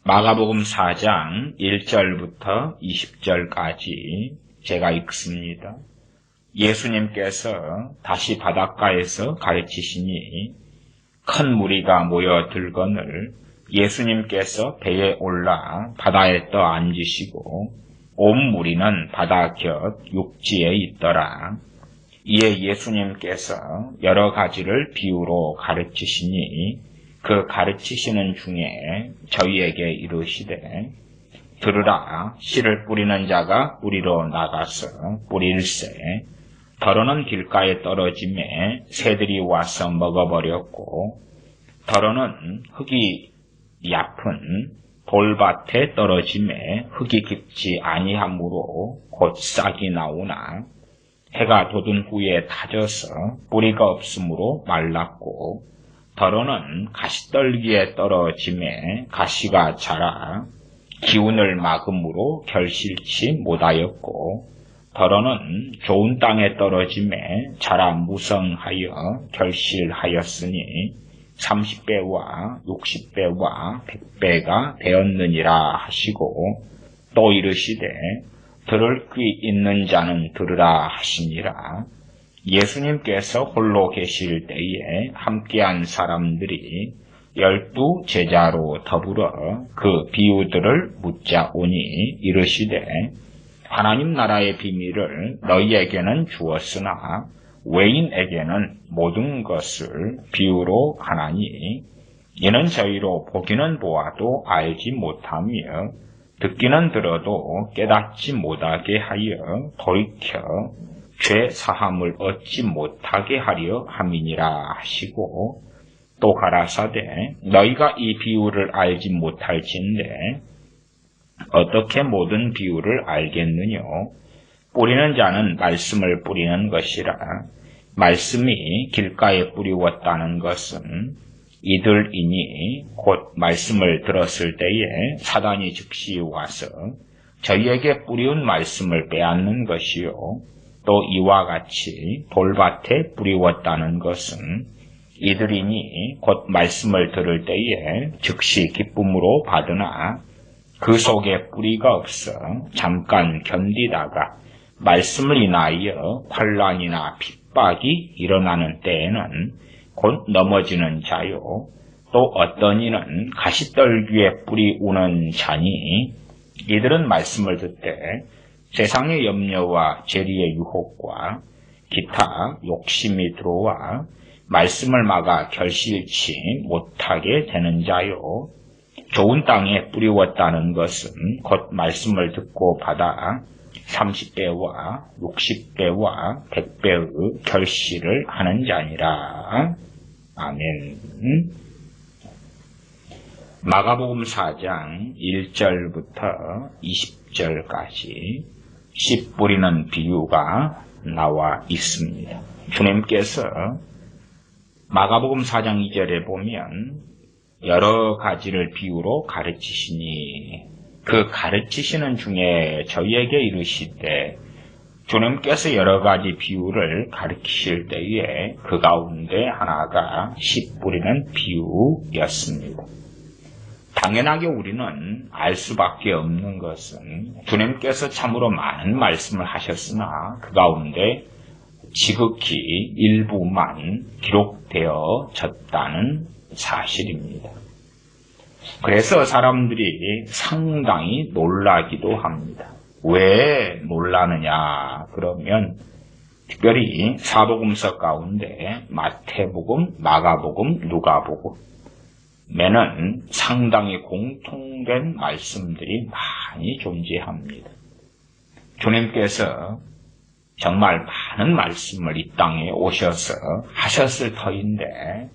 마가복음 4장 1절부터 20절까지 제가 읽습니다. 예수님께서 다시 바닷가에서 가르치시니 큰 무리가 모여들거늘 예수님께서 배에 올라 바다에 떠 앉으시고 온 무리는 바다 곁 육지에 있더라. 이에 예수님께서 여러 가지를 비유로 가르치시니 그 가르치시는 중에 저희에게 이르시되 들으라. 씨를 뿌리는 자가 뿌리러 나가서 뿌릴새 더러는 길가에 떨어짐에 새들이 와서 먹어버렸고 더러는 흙이 얕은 돌밭에 떨어짐에 흙이 깊지 아니하므로 곧 싹이 나오나 해가 돋은 후에 타져서 뿌리가 없으므로 말랐고 더러는 가시떨기에 떨어짐에 가시가 자라 기운을 막음으로 결실치 못하였고 더러는 좋은 땅에 떨어짐에 자라 무성하여 결실하였으니 30배와 60배와 100배가 되었느니라 하시고 또 이르시되 들을 귀 있는 자는 들으라 하시니라. 예수님께서 홀로 계실 때에 함께한 사람들이 12 제자로 더불어 그 비유들을 묻자 오니 이르시되 하나님 나라의 비밀을 너희에게는 주었으나 외인에게는 모든 것을 비유로 하나니 이는 저희로 보기는 보아도 알지 못하며 듣기는 들어도 깨닫지 못하게 하여 돌이켜 죄 사함을 얻지 못하게 하려 함이니라 하시고 또 가라사대 너희가 이 비유를 알지 못할진대 어떻게 모든 비유를 알겠느냐. 뿌리는 자는 말씀을 뿌리는 것이라. 말씀이 길가에 뿌리웠다는 것은 이들이니 곧 말씀을 들었을 때에 사단이 즉시 와서 저희에게 뿌리운 말씀을 빼앗는 것이요. 또 이와 같이 돌밭에 뿌리웠다는 것은 이들이니 곧 말씀을 들을 때에 즉시 기쁨으로 받으나 그 속에 뿌리가 없어 잠깐 견디다가 말씀을 인하여 환난이나 핍박이 일어나는 때에는 곧 넘어지는 자요. 또 어떤 이는 가시떨기에 뿌리 우는 자니 이들은 말씀을 듣되 세상의 염려와 재리의 유혹과 기타 욕심이 들어와 말씀을 막아 결실치 못하게 되는 자요. 좋은 땅에 뿌리웠다는 것은 곧 말씀을 듣고 받아 30배와 60배와 100배의 결실을 하는 자니라. 아멘. 마가복음 4장 1절부터 20절까지 씨 뿌리는 비유가 나와 있습니다. 주님께서 마가복음 4장 2절에 보면 여러 가지를 비유로 가르치시니 그 가르치시는 중에 저희에게 이르시되 주님께서 여러 가지 비유를 가르치실 때에 그 가운데 하나가 씨 뿌리는 비유였습니다. 당연하게 우리는 알 수밖에 없는 것은 주님께서 참으로 많은 말씀을 하셨으나 그 가운데 지극히 일부만 기록되어졌다는 사실입니다. 그래서 사람들이 상당히 놀라기도 합니다. 왜 놀라느냐 그러면 특별히 사복음서 가운데 마태복음, 마가복음, 누가복음에는 상당히 공통된 말씀들이 많이 존재합니다. 주님께서 정말 많은 말씀을 이 땅에 오셔서 하셨을 터인데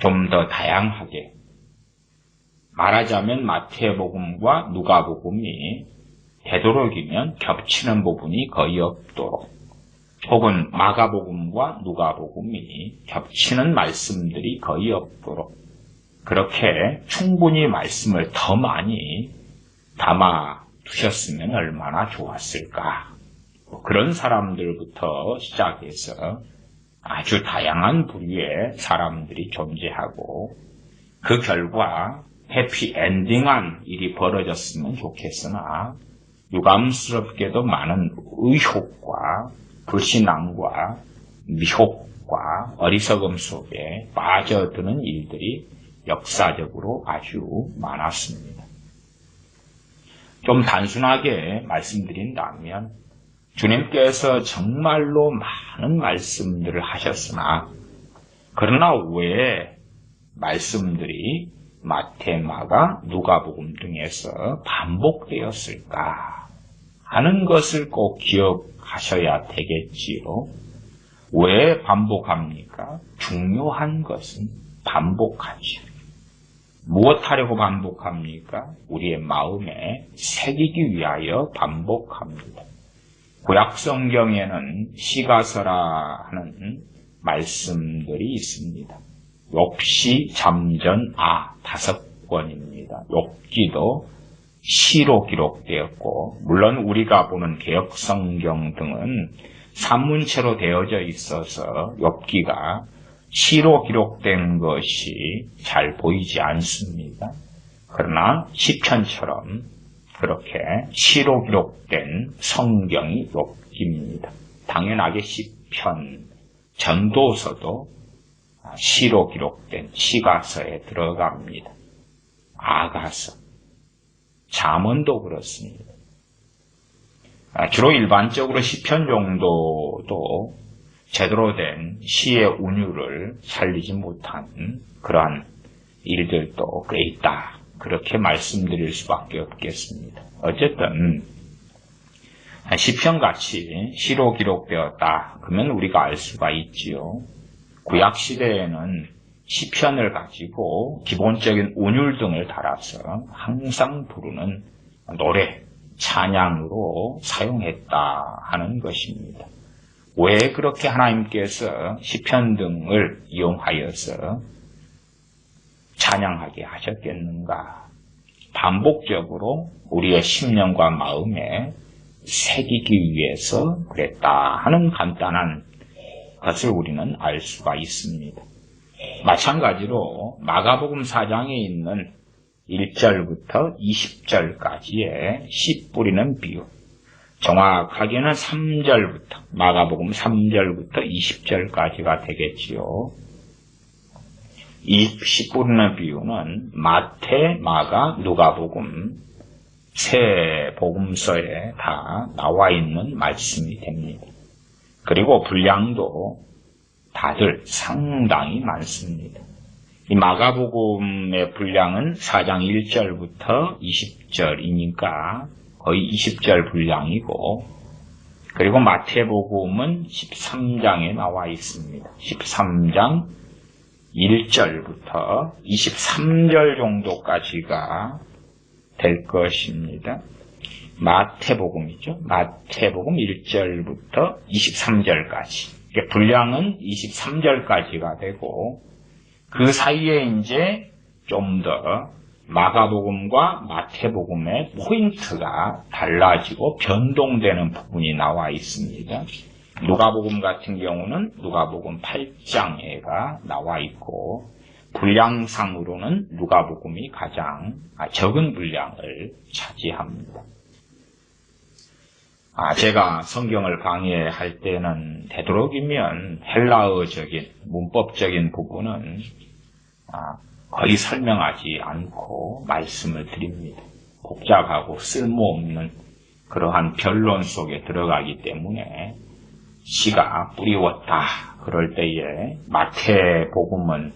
좀 더 다양하게 말하자면 마태복음과 누가복음이 되도록이면 겹치는 부분이 거의 없도록 혹은 마가복음과 누가복음이 겹치는 말씀들이 거의 없도록 그렇게 충분히 말씀을 더 많이 담아 두셨으면 얼마나 좋았을까. 그런 사람들부터 시작해서 아주 다양한 부류의 사람들이 존재하고 그 결과 해피엔딩한 일이 벌어졌으면 좋겠으나 유감스럽게도 많은 의혹과 불신앙과 미혹과 어리석음 속에 빠져드는 일들이 역사적으로 아주 많았습니다. 좀 단순하게 말씀드린다면 주님께서 정말로 많은 말씀들을 하셨으나 그러나 왜 말씀들이 마태, 마가, 누가복음 등에서 반복되었을까 하는 것을 꼭 기억하셔야 되겠지요. 왜 반복합니까? 중요한 것은 반복하죠. 무엇하려고 반복합니까? 우리의 마음에 새기기 위하여 반복합니다. 구약 성경에는 시가서라 하는 말씀들이 있습니다. 욥시, 잠전, 5번입니다. 욥기도 시로 기록되었고 물론 우리가 보는 개역 성경 등은 산문체로 되어져 있어서 욥기가 시로 기록된 것이 잘 보이지 않습니다. 그러나 시편처럼 그렇게 시로 기록된 성경이 욥기입니다. 당연하게 시편, 전도서도 시로 기록된 시가서에 들어갑니다. 아가서, 잠언도 그렇습니다. 주로 일반적으로 시편 정도도 제대로 된 시의 운율을 살리지 못한 그러한 일들도 꽤 있다. 그렇게 말씀드릴 수밖에 없겠습니다. 어쨌든 시편같이 시로 기록되었다. 그러면 우리가 알 수가 있지요. 구약시대에는 시편을 가지고 기본적인 운율 등을 달아서 항상 부르는 노래, 찬양으로 사용했다 하는 것입니다. 왜 그렇게 하나님께서 시편 등을 이용하여서 찬양하게 하셨겠는가? 반복적으로 우리의 심령과 마음에 새기기 위해서 그랬다 하는 간단한 것을 우리는 알 수가 있습니다. 마찬가지로 마가복음 4장에 있는 1절부터 20절까지의 씨 뿌리는 비유, 정확하게는 3절부터, 마가복음 3절부터 20절까지가 되겠지요. 이 씨 뿌리는 비유는 마태, 마가, 누가복음 세 복음서에 다 나와 있는 말씀이 됩니다. 그리고 분량도 다들 상당히 많습니다. 이 마가복음의 분량은 4장 1절부터 20절이니까 거의 20절 분량이고, 그리고 마태복음은 13장에 나와 있습니다. 13장 1절부터 23절 정도까지가 될 것입니다. 마태복음이죠. 마태복음 1절부터 23절까지. 분량은 23절까지가 되고, 그 사이에 이제 좀 더 마가복음과 마태복음의 포인트가 달라지고 변동되는 부분이 나와 있습니다. 누가복음 같은 경우는 누가복음 8장에가 나와 있고, 분량상으로는 누가복음이 가장 적은 분량을 차지합니다. 제가 성경을 강의할 때는 되도록이면 헬라어적인 문법적인 부분은 거의 설명하지 않고 말씀을 드립니다. 복잡하고 쓸모없는 그러한 변론 속에 들어가기 때문에 씨가 뿌리웠다 그럴 때에 마태복음은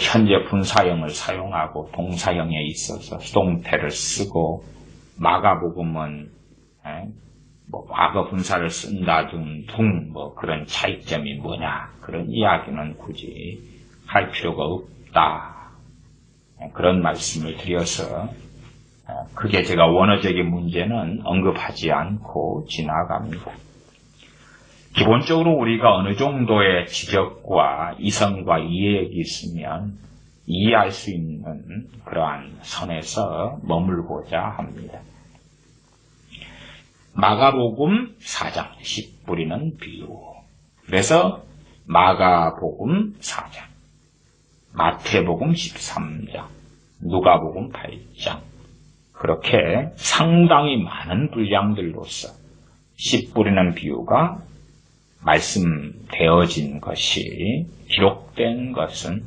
현재 분사형을 사용하고 동사형에 있어서 수동태를 쓰고, 마가복음은 과거 분사를 쓴다 등 그런 차이점이 뭐냐, 그런 이야기는 굳이 할 필요가 없다. 그런 말씀을 드려서 크게 제가 원어적인 문제는 언급하지 않고 지나갑니다. 기본적으로 우리가 어느 정도의 지적과 이성과 이해력이 있으면 이해할 수 있는 그러한 선에서 머물고자 합니다. 마가복음 4장 씨 뿌리는 비유. 그래서 마가복음 4장, 마태복음 13장, 누가복음 8장. 그렇게 상당히 많은 분량들로서 씨 뿌리는 비유가 말씀되어진 것이, 기록된 것은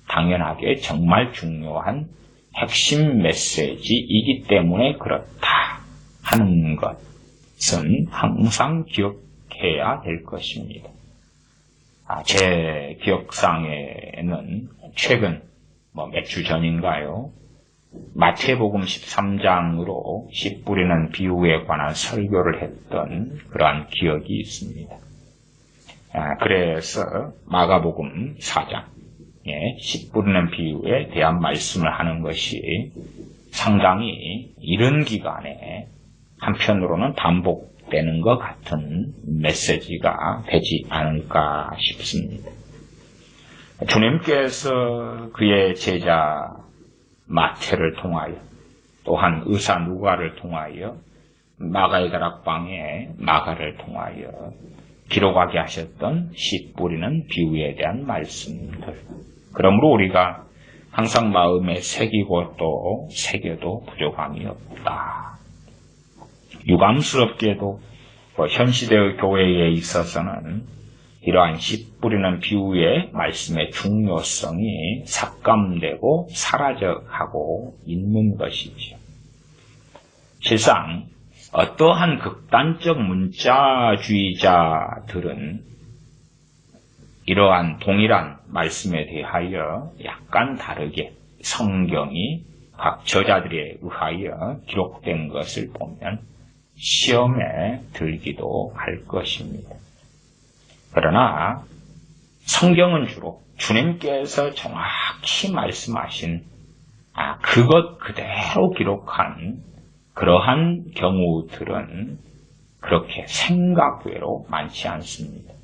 당연하게 정말 중요한 핵심 메시지이기 때문에 그렇다 하는 것은 항상 기억해야 될 것입니다. 제 기억상에는 최근 몇 주 전인가요? 마태복음 13장으로 씨 뿌리는 비유에 관한 설교를 했던 그러한 기억이 있습니다. 그래서 마가복음 4장에 씨 뿌리는 비유에 대한 말씀을 하는 것이 상당히 이른 기간에 한편으로는 반복되는 것 같은 메시지가 되지 않을까 싶습니다. 주님께서 그의 제자 마태를 통하여, 또한 의사 누가를 통하여, 마가의 다락방에 마가를 통하여 기록하게 하셨던 씨 뿌리는 비유에 대한 말씀들. 그러므로 우리가 항상 마음에 새기고 또 새겨도 부족함이 없다. 유감스럽게도 현 시대의 교회에 있어서는 이러한 씨 뿌리는 비유의 말씀의 중요성이 삭감되고 사라져가고 있는 것이죠. 실상 어떠한 극단적 문자주의자들은 이러한 동일한 말씀에 대하여 약간 다르게 성경이 각 저자들에 의하여 기록된 것을 보면 시험에 들기도 할 것입니다. 그러나 성경은 주로 주님께서 정확히 말씀하신 그것 그대로 기록한 그러한 경우들은 그렇게 생각외로 많지 않습니다.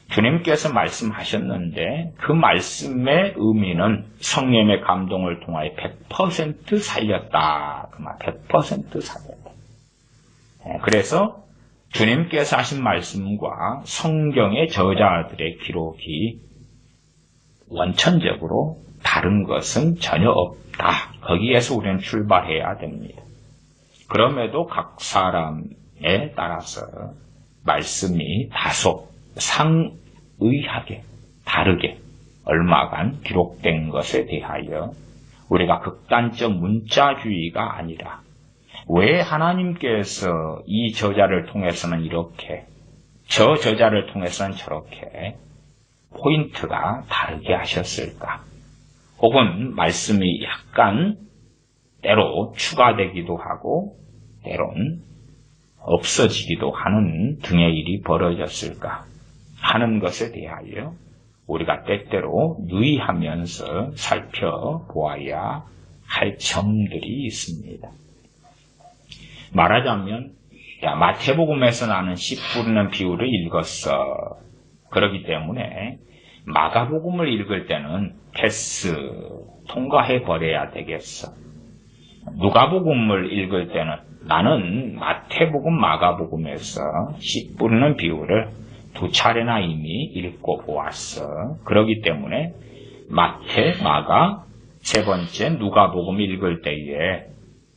주님께서 말씀하셨는데 그 말씀의 의미는 성령의 감동을 통하여 100% 살렸다. 그 말 100% 살렸다. 그래서 주님께서 하신 말씀과 성경의 저자들의 기록이 원천적으로 다른 것은 전혀 없다. 거기에서 우리는 출발해야 됩니다. 그럼에도 각 사람에 따라서 말씀이 다소 상의하게, 다르게 얼마간 기록된 것에 대하여 우리가 극단적 문자주의가 아니라 왜 하나님께서 이 저자를 통해서는 이렇게, 저 저자를 통해서는 저렇게 포인트가 다르게 하셨을까? 혹은 말씀이 약간 때로 추가되기도 하고 때론 없어지기도 하는 등의 일이 벌어졌을까 하는 것에 대하여 우리가 때때로 유의하면서 살펴보아야 할 점들이 있습니다. 말하자면 마태복음에서 나는 씨 뿌리는 비유를 읽었어. 그렇기 때문에 마가복음을 읽을 때는 패스, 통과해버려야 되겠어. 누가복음을 읽을 때는 나는 마태복음, 마가복음에서 씨 뿌리는 비유를 2차례나 이미 읽고 보았어. 그렇기 때문에 마태, 마가, 3번째 누가복음 읽을 때에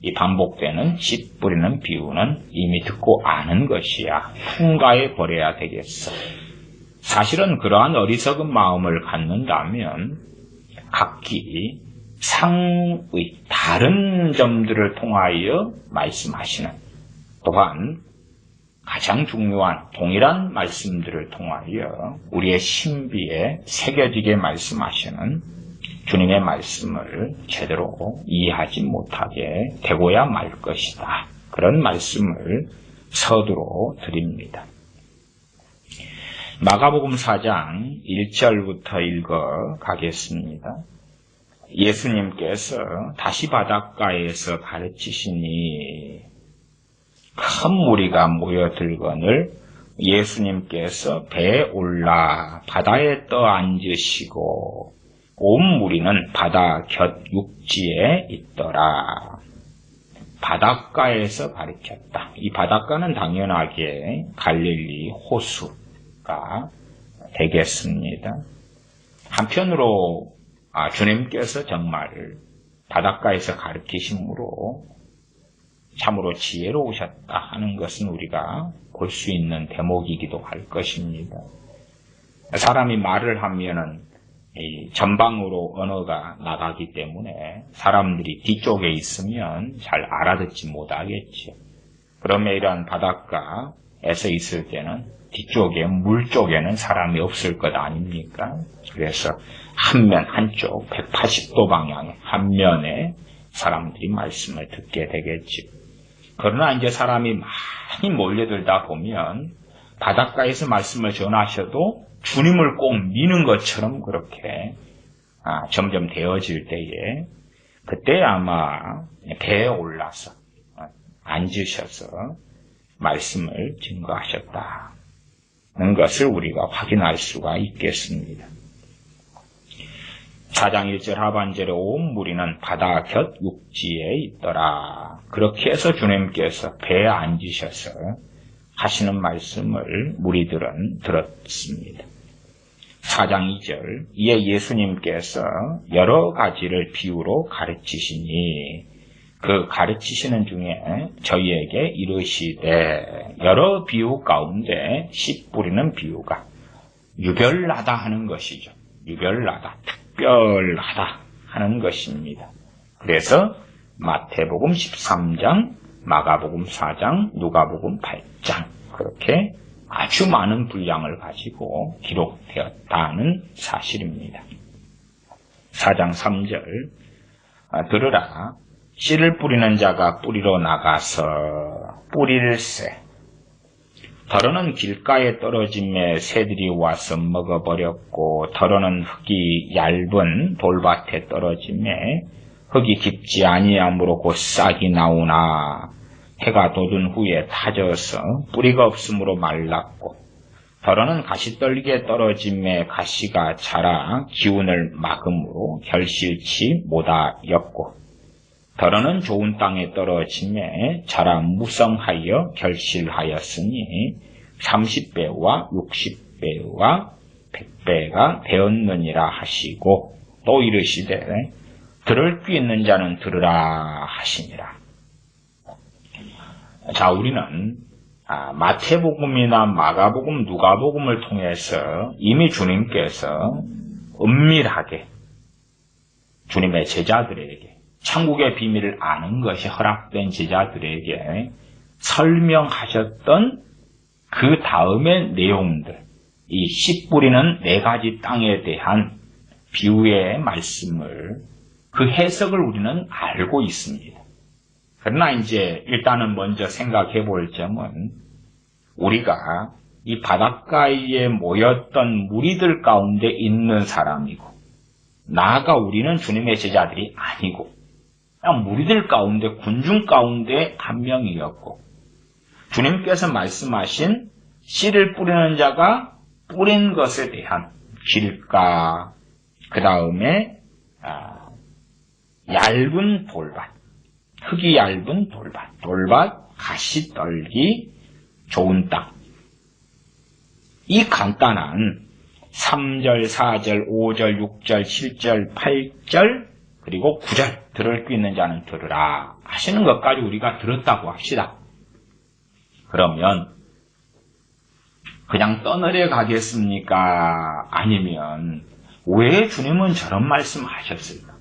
이 반복되는 씨 뿌리는 비유는 이미 듣고 아는 것이야. 통과해 버려야 되겠어. 사실은 그러한 어리석은 마음을 갖는다면 각기 상의 다른 점들을 통하여 말씀하시는, 또한 가장 중요한 동일한 말씀들을 통하여 우리의 신비에 새겨지게 말씀하시는 주님의 말씀을 제대로 이해하지 못하게 되고야 말 것이다. 그런 말씀을 서두로 드립니다. 마가복음 4장 1절부터 읽어 가겠습니다. 예수님께서 다시 바닷가에서 가르치시니 큰 무리가 모여들거늘 예수님께서 배에 올라 바다에 떠 앉으시고 온 무리는 바다 곁 육지에 있더라. 바닷가에서 가르쳤다. 이 바닷가는 당연하게 갈릴리 호수가 되겠습니다. 한편으로 주님께서 정말 바닷가에서 가르치심으로 참으로 지혜로우셨다 하는 것은 우리가 볼 수 있는 대목이기도 할 것입니다. 사람이 말을 하면은 이 전방으로 언어가 나가기 때문에 사람들이 뒤쪽에 있으면 잘 알아듣지 못하겠죠. 그러면 이러한 바닷가에서 있을 때는 뒤쪽에 물 쪽에는 사람이 없을 것 아닙니까? 그래서 한쪽 180도 방향의 한 면에 사람들이 말씀을 듣게 되겠죠. 그러나 이제 사람이 많이 몰려들다 보면 바닷가에서 말씀을 전하셔도 주님을 꼭 미는 것처럼 그렇게 점점 되어질 때에 그때 아마 배에 올라서 앉으셔서 말씀을 증거하셨다는 것을 우리가 확인할 수가 있겠습니다. 4장 1절 하반절에 온 무리는 바다 곁 육지에 있더라. 그렇게 해서 주님께서 배에 앉으셔서 하시는 말씀을 무리들은 들었습니다. 4장 2절 이에 예수님께서 여러 가지를 비유로 가르치시니 그 가르치시는 중에 저희에게 이르시되 여러 비유 가운데 씨 뿌리는 비유가 유별나다 하는 것이죠. 유별나다, 특별하다 하는 것입니다. 그래서 마태복음 13장, 마가복음 4장, 누가복음 8장 그렇게 아주 많은 분량을 가지고 기록되었다는 사실입니다. 4장 3절 들으라 씨를 뿌리는 자가 뿌리러 나가서 뿌릴새 더러는 길가에 떨어짐에 새들이 와서 먹어버렸고 더러는 흙이 얇은 돌밭에 떨어짐에 흙이 깊지 아니하므로 곧 싹이 나오나 해가 돋은 후에 타져서 뿌리가 없으므로 말랐고 더러는 가시떨기에 떨어짐에 가시가 자라 기운을 막음으로 결실치 못하였고 더러는 좋은 땅에 떨어짐에 자라 무성하여 결실하였으니 30배와 60배와 100배가 되었느니라 하시고 또 이르시되 들을 귀 있는 자는 들으라 하시니라. 자, 우리는 마태복음이나 마가복음, 누가복음을 통해서 이미 주님께서 은밀하게 주님의 제자들에게 천국의 비밀을 아는 것이 허락된 제자들에게 설명하셨던 그 다음의 내용들, 이 씨 뿌리는 4가지 땅에 대한 비유의 말씀을 그 해석을 우리는 알고 있습니다. 그러나 이제 일단은 먼저 생각해 볼 점은 우리가 이 바닷가에 모였던 무리들 가운데 있는 사람이고 나아가 우리는 주님의 제자들이 아니고 그냥 무리들 가운데 군중 가운데 한 명이었고 주님께서 말씀하신 씨를 뿌리는 자가 뿌린 것에 대한 길가 그 다음에 얇은 돌밭 흙이 얇은 돌밭 가시떨기 좋은 땅 이 간단한 3절, 4절, 5절, 6절, 7절, 8절 그리고 9절 들을 수 있는 자는 들으라 하시는 것까지 우리가 들었다고 합시다. 그러면 그냥 떠내려 가겠습니까? 아니면 왜 주님은 저런 말씀하셨을까?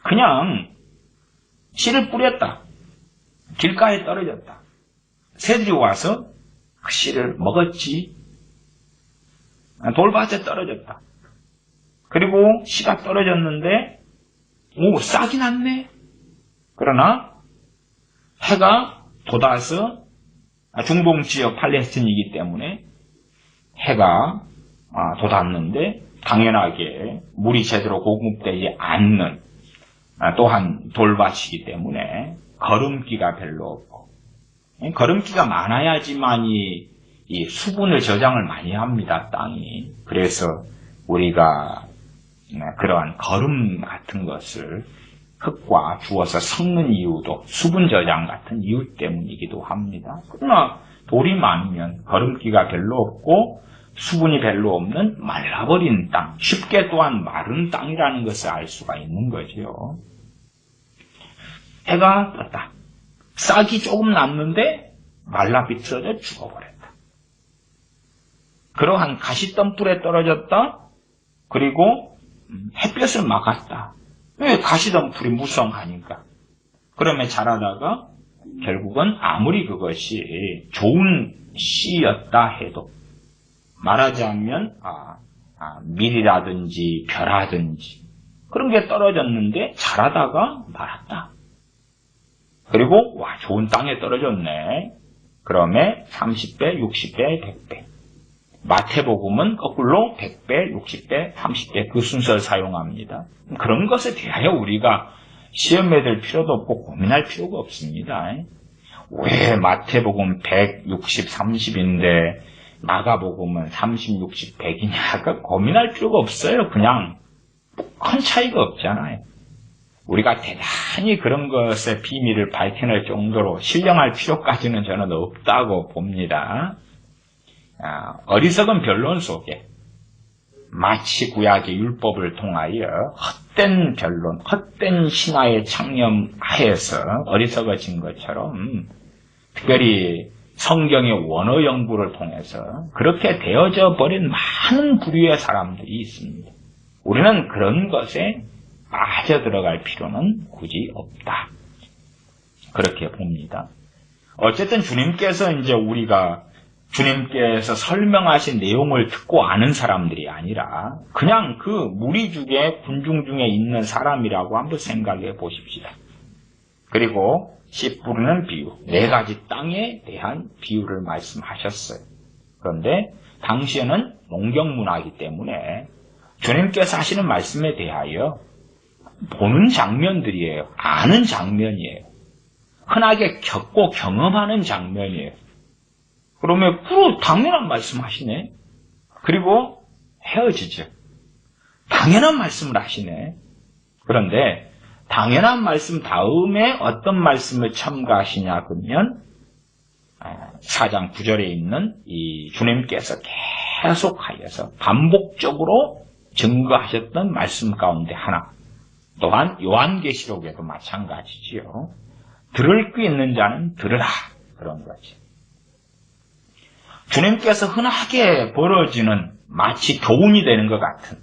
그냥 씨를 뿌렸다. 길가에 떨어졌다. 새들이 와서 그 씨를 먹었지. 돌밭에 떨어졌다. 그리고 씨가 떨어졌는데 싹이 났네. 그러나 해가 돋아서 중동 지역 팔레스틴이기 때문에 해가 돋았는데 당연하게 물이 제대로 공급되지 않는 또한 돌밭이기 때문에 거름기가 별로 없고 거름기가 많아야지만이 이 수분을 저장을 많이 합니다. 땅이. 그래서 우리가 그러한 거름 같은 것을 흙과 주어서 섞는 이유도 수분 저장 같은 이유 때문이기도 합니다. 그러나 돌이 많으면 거름기가 별로 없고 수분이 별로 없는 말라버린 땅, 쉽게 또한 마른 땅이라는 것을 알 수가 있는 거죠. 해가 떴다. 싹이 조금 났는데 말라 비틀어져 죽어버렸다. 그러한 가시덤불에 떨어졌다. 그리고 햇볕을 막았다. 왜? 가시덤불이 무성하니까. 그러면 자라다가 결국은 아무리 그것이 좋은 씨였다 해도 말하자면 밀이라든지 벼라든지 그런 게 떨어졌는데 자라다가 말았다. 그리고 와 좋은 땅에 떨어졌네. 그러면 30배, 60배, 100배. 마태복음은 거꾸로 100배, 60배, 30배 그 순서를 사용합니다. 그런 것에 대하여 우리가 시험에 들 필요도 없고 고민할 필요가 없습니다. 왜 마태복음 100, 60, 30인데 마가복음은 30, 60, 100이냐 고민할 필요가 없어요. 그냥 큰 차이가 없잖아요. 우리가 대단히 그런 것의 비밀을 밝혀낼 정도로 신령할 필요까지는 저는 없다고 봅니다. 어리석은 변론 속에 마치 구약의 율법을 통하여 헛된 변론, 헛된 신화의 창념하에서 어리석어진 것처럼 특별히 성경의 원어 연구를 통해서 그렇게 되어져 버린 많은 부류의 사람들이 있습니다. 우리는 그런 것에 빠져들어갈 필요는 굳이 없다. 그렇게 봅니다. 어쨌든 주님께서 이제 우리가 주님께서 설명하신 내용을 듣고 아는 사람들이 아니라 그냥 그 무리 중에 군중 중에 있는 사람이라고 한번 생각해 보십시다. 그리고 씨 뿌리는 비유, 4가지 땅에 대한 비유를 말씀하셨어요. 그런데 당시에는 농경문화이기 때문에 주님께서 하시는 말씀에 대하여 보는 장면들이에요. 아는 장면이에요. 흔하게 겪고 경험하는 장면이에요. 그러면 당연한 말씀 하시네. 그리고 헤어지죠. 당연한 말씀을 하시네. 그런데 당연한 말씀 다음에 어떤 말씀을 첨가하시냐 그러면 4장 9절에 있는 이 주님께서 계속하여서 반복적으로 증거하셨던 말씀 가운데 하나. 또한 요한계시록에도 마찬가지지요. 들을 게 있는 자는 들으라. 그런 거지. 주님께서 흔하게 벌어지는 마치 교훈이 되는 것 같은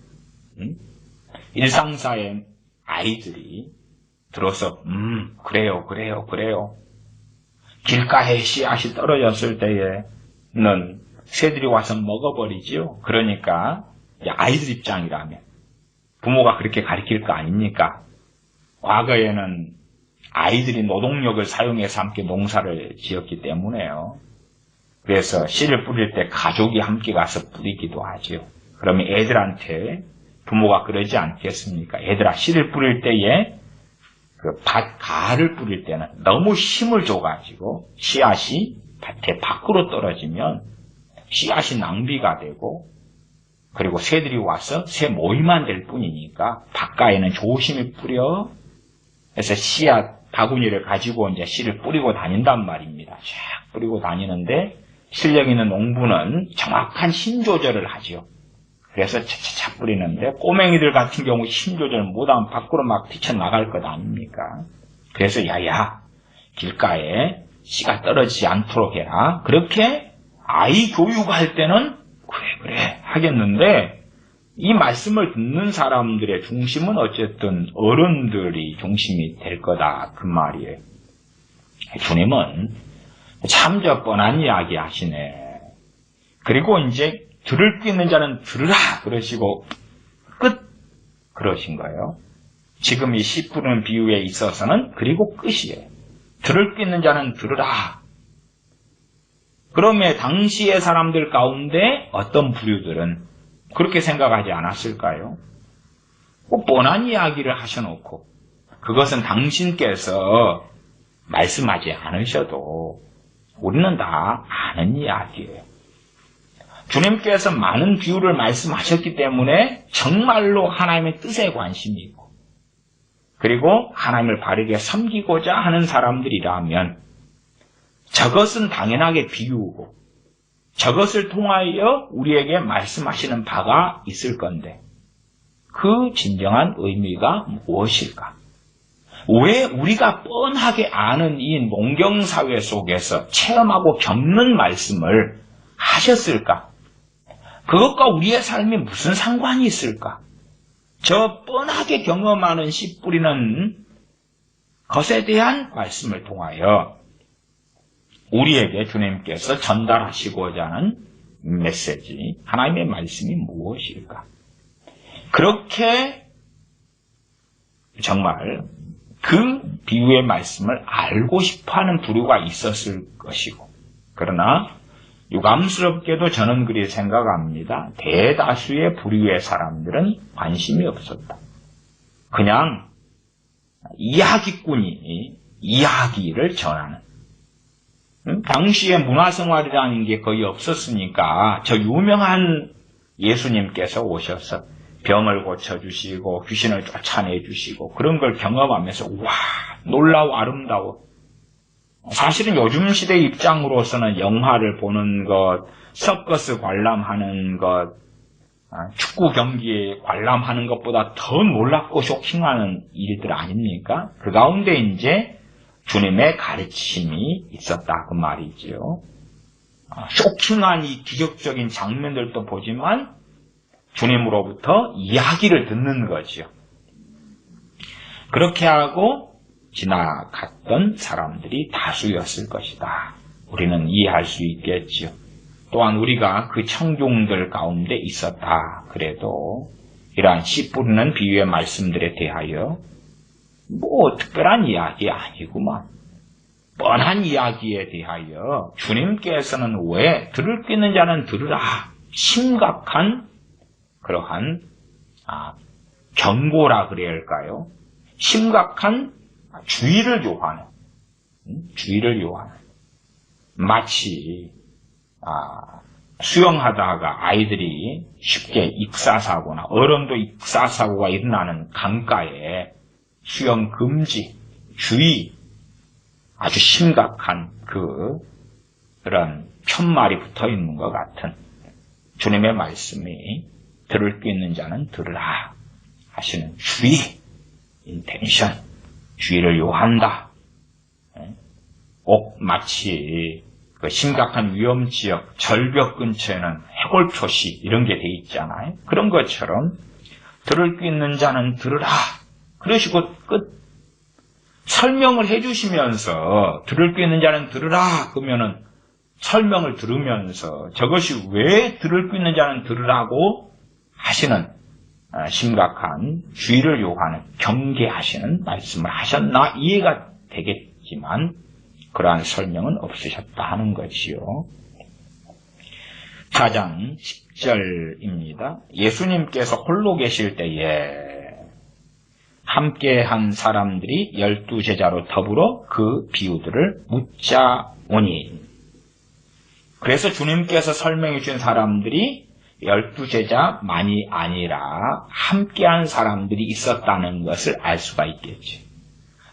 일상사의 아이들이 들어서 그래요. 길가에 씨앗이 떨어졌을 때에는 새들이 와서 먹어버리지요. 그러니까 아이들 입장이라면 부모가 그렇게 가르칠 거 아닙니까? 과거에는 아이들이 노동력을 사용해서 함께 농사를 지었기 때문에요. 그래서 씨를 뿌릴 때 가족이 함께 가서 뿌리기도 하죠. 그러면 애들한테 부모가 그러지 않겠습니까? 애들아 씨를 뿌릴 때에 그 밭 가를 뿌릴 때는 너무 힘을 줘가지고 씨앗이 밭에 밖으로 떨어지면 씨앗이 낭비가 되고 그리고 새들이 와서 새 모이만 될 뿐이니까 밭가에는 조심히 뿌려. 그래서 씨앗 바구니를 가지고 이제 씨를 뿌리고 다닌단 말입니다. 쫙 뿌리고 다니는데 실력 있는 농부는 정확한 힘 조절을 하죠. 그래서 차차차 뿌리는데 꼬맹이들 같은 경우 힘 조절 못하면 밖으로 막 뛰쳐나갈 것 아닙니까? 그래서 야야 길가에 씨가 떨어지지 않도록 해라. 그렇게 아이 교육할 때는 그래 하겠는데 이 말씀을 듣는 사람들의 중심은 어쨌든 어른들이 중심이 될 거다 그 말이에요. 주님은 참 저 뻔한 이야기 하시네. 그리고 이제 들을 게 있는 자는 들으라 그러시고 끝 그러신 거예요. 지금 이 씨 뿌리는 비유에 있어서는 그리고 끝이에요. 들을 게 있는 자는 들으라. 그러면 당시의 사람들 가운데 어떤 부류들은 그렇게 생각하지 않았을까요? 꼭 뻔한 이야기를 하셔놓고 그것은 당신께서 말씀하지 않으셔도 우리는 다 아는 이야기예요. 주님께서 많은 비유를 말씀하셨기 때문에 정말로 하나님의 뜻에 관심이 있고 그리고 하나님을 바르게 섬기고자 하는 사람들이라면 저것은 당연하게 비유고 저것을 통하여 우리에게 말씀하시는 바가 있을 건데 그 진정한 의미가 무엇일까? 왜 우리가 뻔하게 아는 이 농경사회 속에서 체험하고 겪는 말씀을 하셨을까? 그것과 우리의 삶에 무슨 상관이 있을까? 저 뻔하게 경험하는 씨 뿌리는 것에 대한 말씀을 통하여 우리에게 주님께서 전달하시고자 하는 메시지, 하나님의 말씀이 무엇일까? 그렇게 정말 그 비유의 말씀을 알고 싶어하는 부류가 있었을 것이고, 그러나 유감스럽게도 저는 그리 생각합니다. 대다수의 부류의 사람들은 관심이 없었다. 그냥 이야기꾼이 이야기를 전하는, 당시에 문화생활이라는 게 거의 없었으니까 저 유명한 예수님께서 오셔서 병을 고쳐주시고 귀신을 쫓아내주시고 그런 걸 경험하면서 와, 놀라워 아름다워. 사실은 요즘 시대 입장으로서는 영화를 보는 것, 서커스 관람하는 것, 축구 경기에 관람하는 것보다 더 놀랍고 쇼킹하는 일들 아닙니까? 그 가운데 이제 주님의 가르침이 있었다 그 말이죠. 쇼킹한 이 기적적인 장면들도 보지만 주님으로부터 이야기를 듣는 거죠. 그렇게 하고 지나갔던 사람들이 다수였을 것이다. 우리는 이해할 수 있겠죠. 또한 우리가 그 청중들 가운데 있었다. 그래도 이러한 씨 뿌리는 비유의 말씀들에 대하여 뭐 특별한 이야기 아니구만. 뻔한 이야기에 대하여 주님께서는 왜 들을 수 있는 자는 들으라. 심각한 그러한 경고라 그래야 할까요? 심각한 주의를 요하는, 마치 수영하다가 아이들이 쉽게 익사사고나 어른도 익사사고가 일어나는 강가에 수영 금지, 주의, 아주 심각한 그런 푯말이 붙어 있는 것 같은 주님의 말씀이 들을 수 있는 자는 들으라 하시는 주의, 인텐션, 주의를 요한다. 꼭 마치 그 심각한 위험지역, 절벽 근처에는 해골 표시 이런 게 돼 있잖아요. 그런 것처럼 들을 수 있는 자는 들으라. 그러시고 끝. 설명을 해주시면서 들을 수 있는 자는 들으라. 그러면은 설명을 들으면서 저것이 왜 들을 수 있는 자는 들으라고 하시는 심각한 주의를 요하는 경계하시는 말씀을 하셨나 이해가 되겠지만 그러한 설명은 없으셨다 하는 것이요. 4장 10절입니다. 예수님께서 홀로 계실 때에 함께한 사람들이 12제자로 더불어 그 비유들을 묻자오니. 그래서 주님께서 설명해 주신 사람들이 12제자만이 아니라 함께한 사람들이 있었다는 것을 알 수가 있겠지.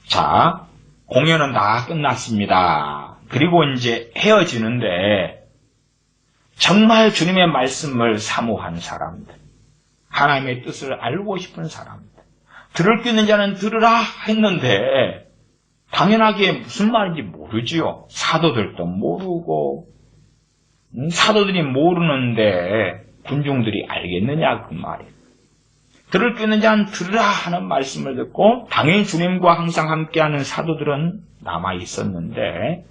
자, 공연은 다 끝났습니다. 그리고 이제 헤어지는데 정말 주님의 말씀을 사모한 사람들, 하나님의 뜻을 알고 싶은 사람들, 들을 수 있는 자는 들으라 했는데 당연하게 무슨 말인지 모르지요. 사도들도 모르고 사도들이 모르는데 군중들이 알겠느냐 그 말이에요. 들을 수 있는 자는 들으라 하는 말씀을 듣고 당연히 주님과 항상 함께하는 사도들은 남아 있었는데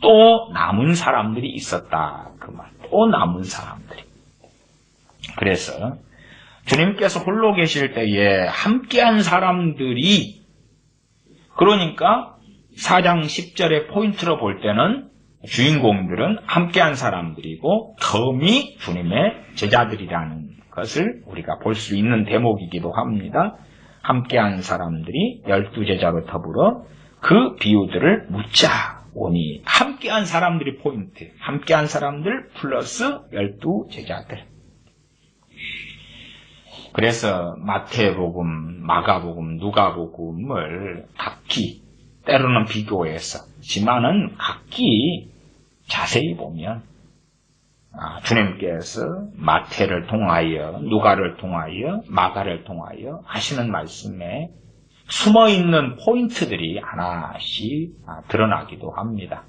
또 남은 사람들이 있었다 그 말. 또 남은 사람들이. 그래서 주님께서 홀로 계실 때에 함께한 사람들이, 그러니까 4장 10절의 포인트로 볼 때는 주인공들은 함께한 사람들이고 덤이 주님의 제자들이라는 것을 우리가 볼 수 있는 대목이기도 합니다. 함께한 사람들이 12제자로 더불어 그 비유들을 묻자오니, 함께한 사람들이 포인트, 함께한 사람들 플러스 12제자들. 그래서 마태복음, 마가복음, 누가복음을 각기 때로는 비교해서지만은 각기 자세히 보면 주님께서 마태를 통하여, 누가를 통하여, 마가를 통하여 하시는 말씀에 숨어있는 포인트들이 하나씩 드러나기도 합니다.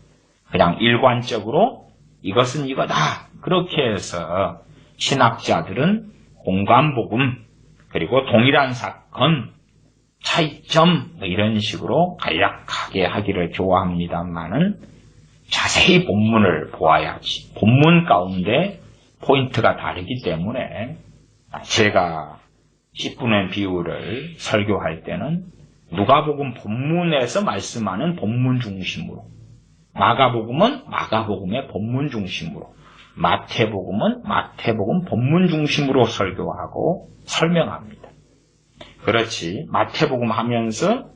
그냥 일관적으로 이것은 이거다. 그렇게 해서 신학자들은 공관복음, 그리고 동일한 사건, 차이점 이런 식으로 간략하게 하기를 좋아합니다만은 자세히 본문을 보아야지. 본문 가운데 포인트가 다르기 때문에 제가 10분의 비유를 설교할 때는 누가복음 본문에서 말씀하는 본문 중심으로, 마가복음은 마가복음의 본문 중심으로, 마태복음은 마태복음 본문 중심으로 설교하고 설명합니다. 그렇지 마태복음 하면서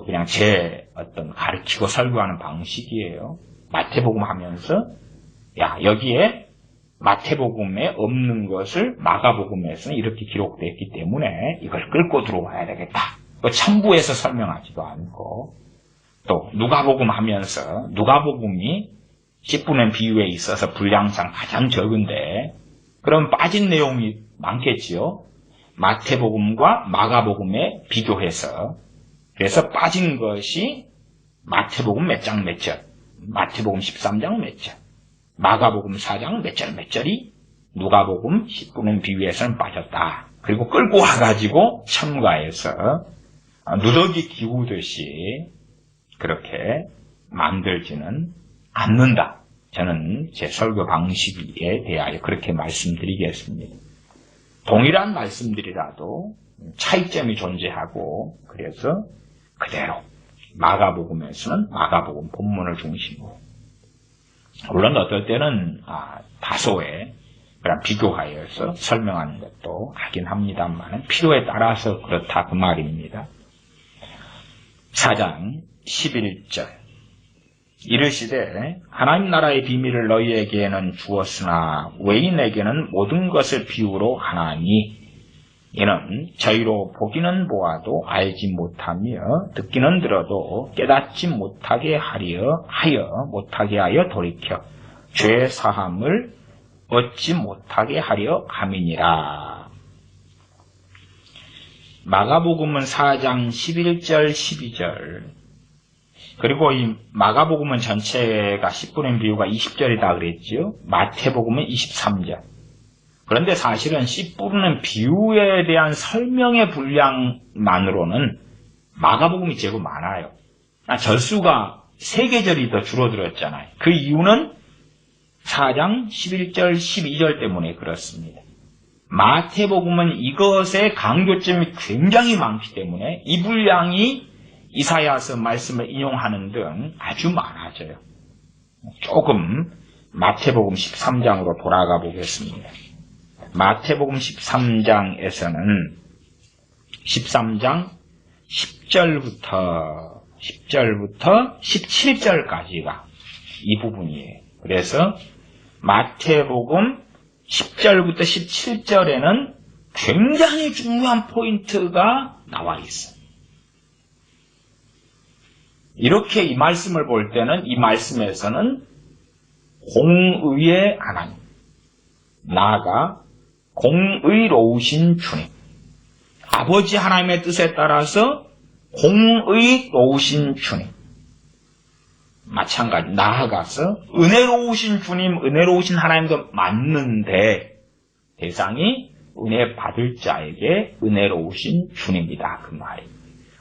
그냥 제 어떤 가르치고 설교하는 방식이에요. 마태복음 하면서 여기에 마태복음에 없는 것을 마가복음에서는 이렇게 기록됐기 때문에 이걸 끌고 들어와야 되겠다. 첨부해서 설명하지도 않고, 또 누가복음 하면서 누가복음이 10분의 비유에 있어서 분량상 가장 적은데 그럼 빠진 내용이 많겠지요. 마태복음과 마가복음에 비교해서. 그래서 빠진 것이 마태복음 몇 장 몇 절, 마태복음 13장 몇 절, 마가복음 4장 몇 절 몇 절이 누가복음 10분의 비유에서는 빠졌다. 그리고 끌고 와가지고 첨가해서 누더기 기우듯이 그렇게 만들지는 않는다. 저는 제 설교 방식에 대하여 그렇게 말씀드리겠습니다. 동일한 말씀들이라도 차이점이 존재하고, 그래서 그대로 마가복음에서는 마가복음 본문을 중심으로, 물론 어떨 때는 다소의 그런 비교하여서 설명하는 것도 하긴 합니다만 필요에 따라서 그렇다 그 말입니다. 4장 11절 이르시되 하나님 나라의 비밀을 너희에게는 주었으나 외인에게는 모든 것을 비유로 하나니 이는 저희로 보기는 보아도 알지 못하며 듣기는 들어도 깨닫지 못하게 하여 돌이켜 죄 사함을 얻지 못하게 하려 함이니라. 마가복음은 4장 11절 12절 그리고 이 마가복음은 전체가 10분의 비유가 20절이다 그랬지요. 마태복음은 23절. 그런데 사실은 10분의 비유에 대한 설명의 분량만으로는 마가복음이 제법 많아요. 절수가 3계절이 더 줄어들었잖아요. 그 이유는 4장 11절 12절 때문에 그렇습니다. 마태복음은 이것의 강조점이 굉장히 많기 때문에 이 분량이 이사야서 말씀을 인용하는 등 아주 많아져요. 조금 마태복음 13장으로 돌아가 보겠습니다. 마태복음 13장에서는 13장 10절부터 17절까지가 이 부분이에요. 그래서 마태복음 10절부터 17절에는 굉장히 중요한 포인트가 나와 있어요. 이렇게 이 말씀을 볼 때는 이 말씀에서는 공의의 하나님, 나아가 공의로우신 주님, 아버지 하나님의 뜻에 따라서 공의로우신 주님, 마찬가지 나아가서 은혜로우신 주님, 은혜로우신 하나님도 맞는데 대상이 은혜 받을 자에게 은혜로우신 주님이다 그 말이.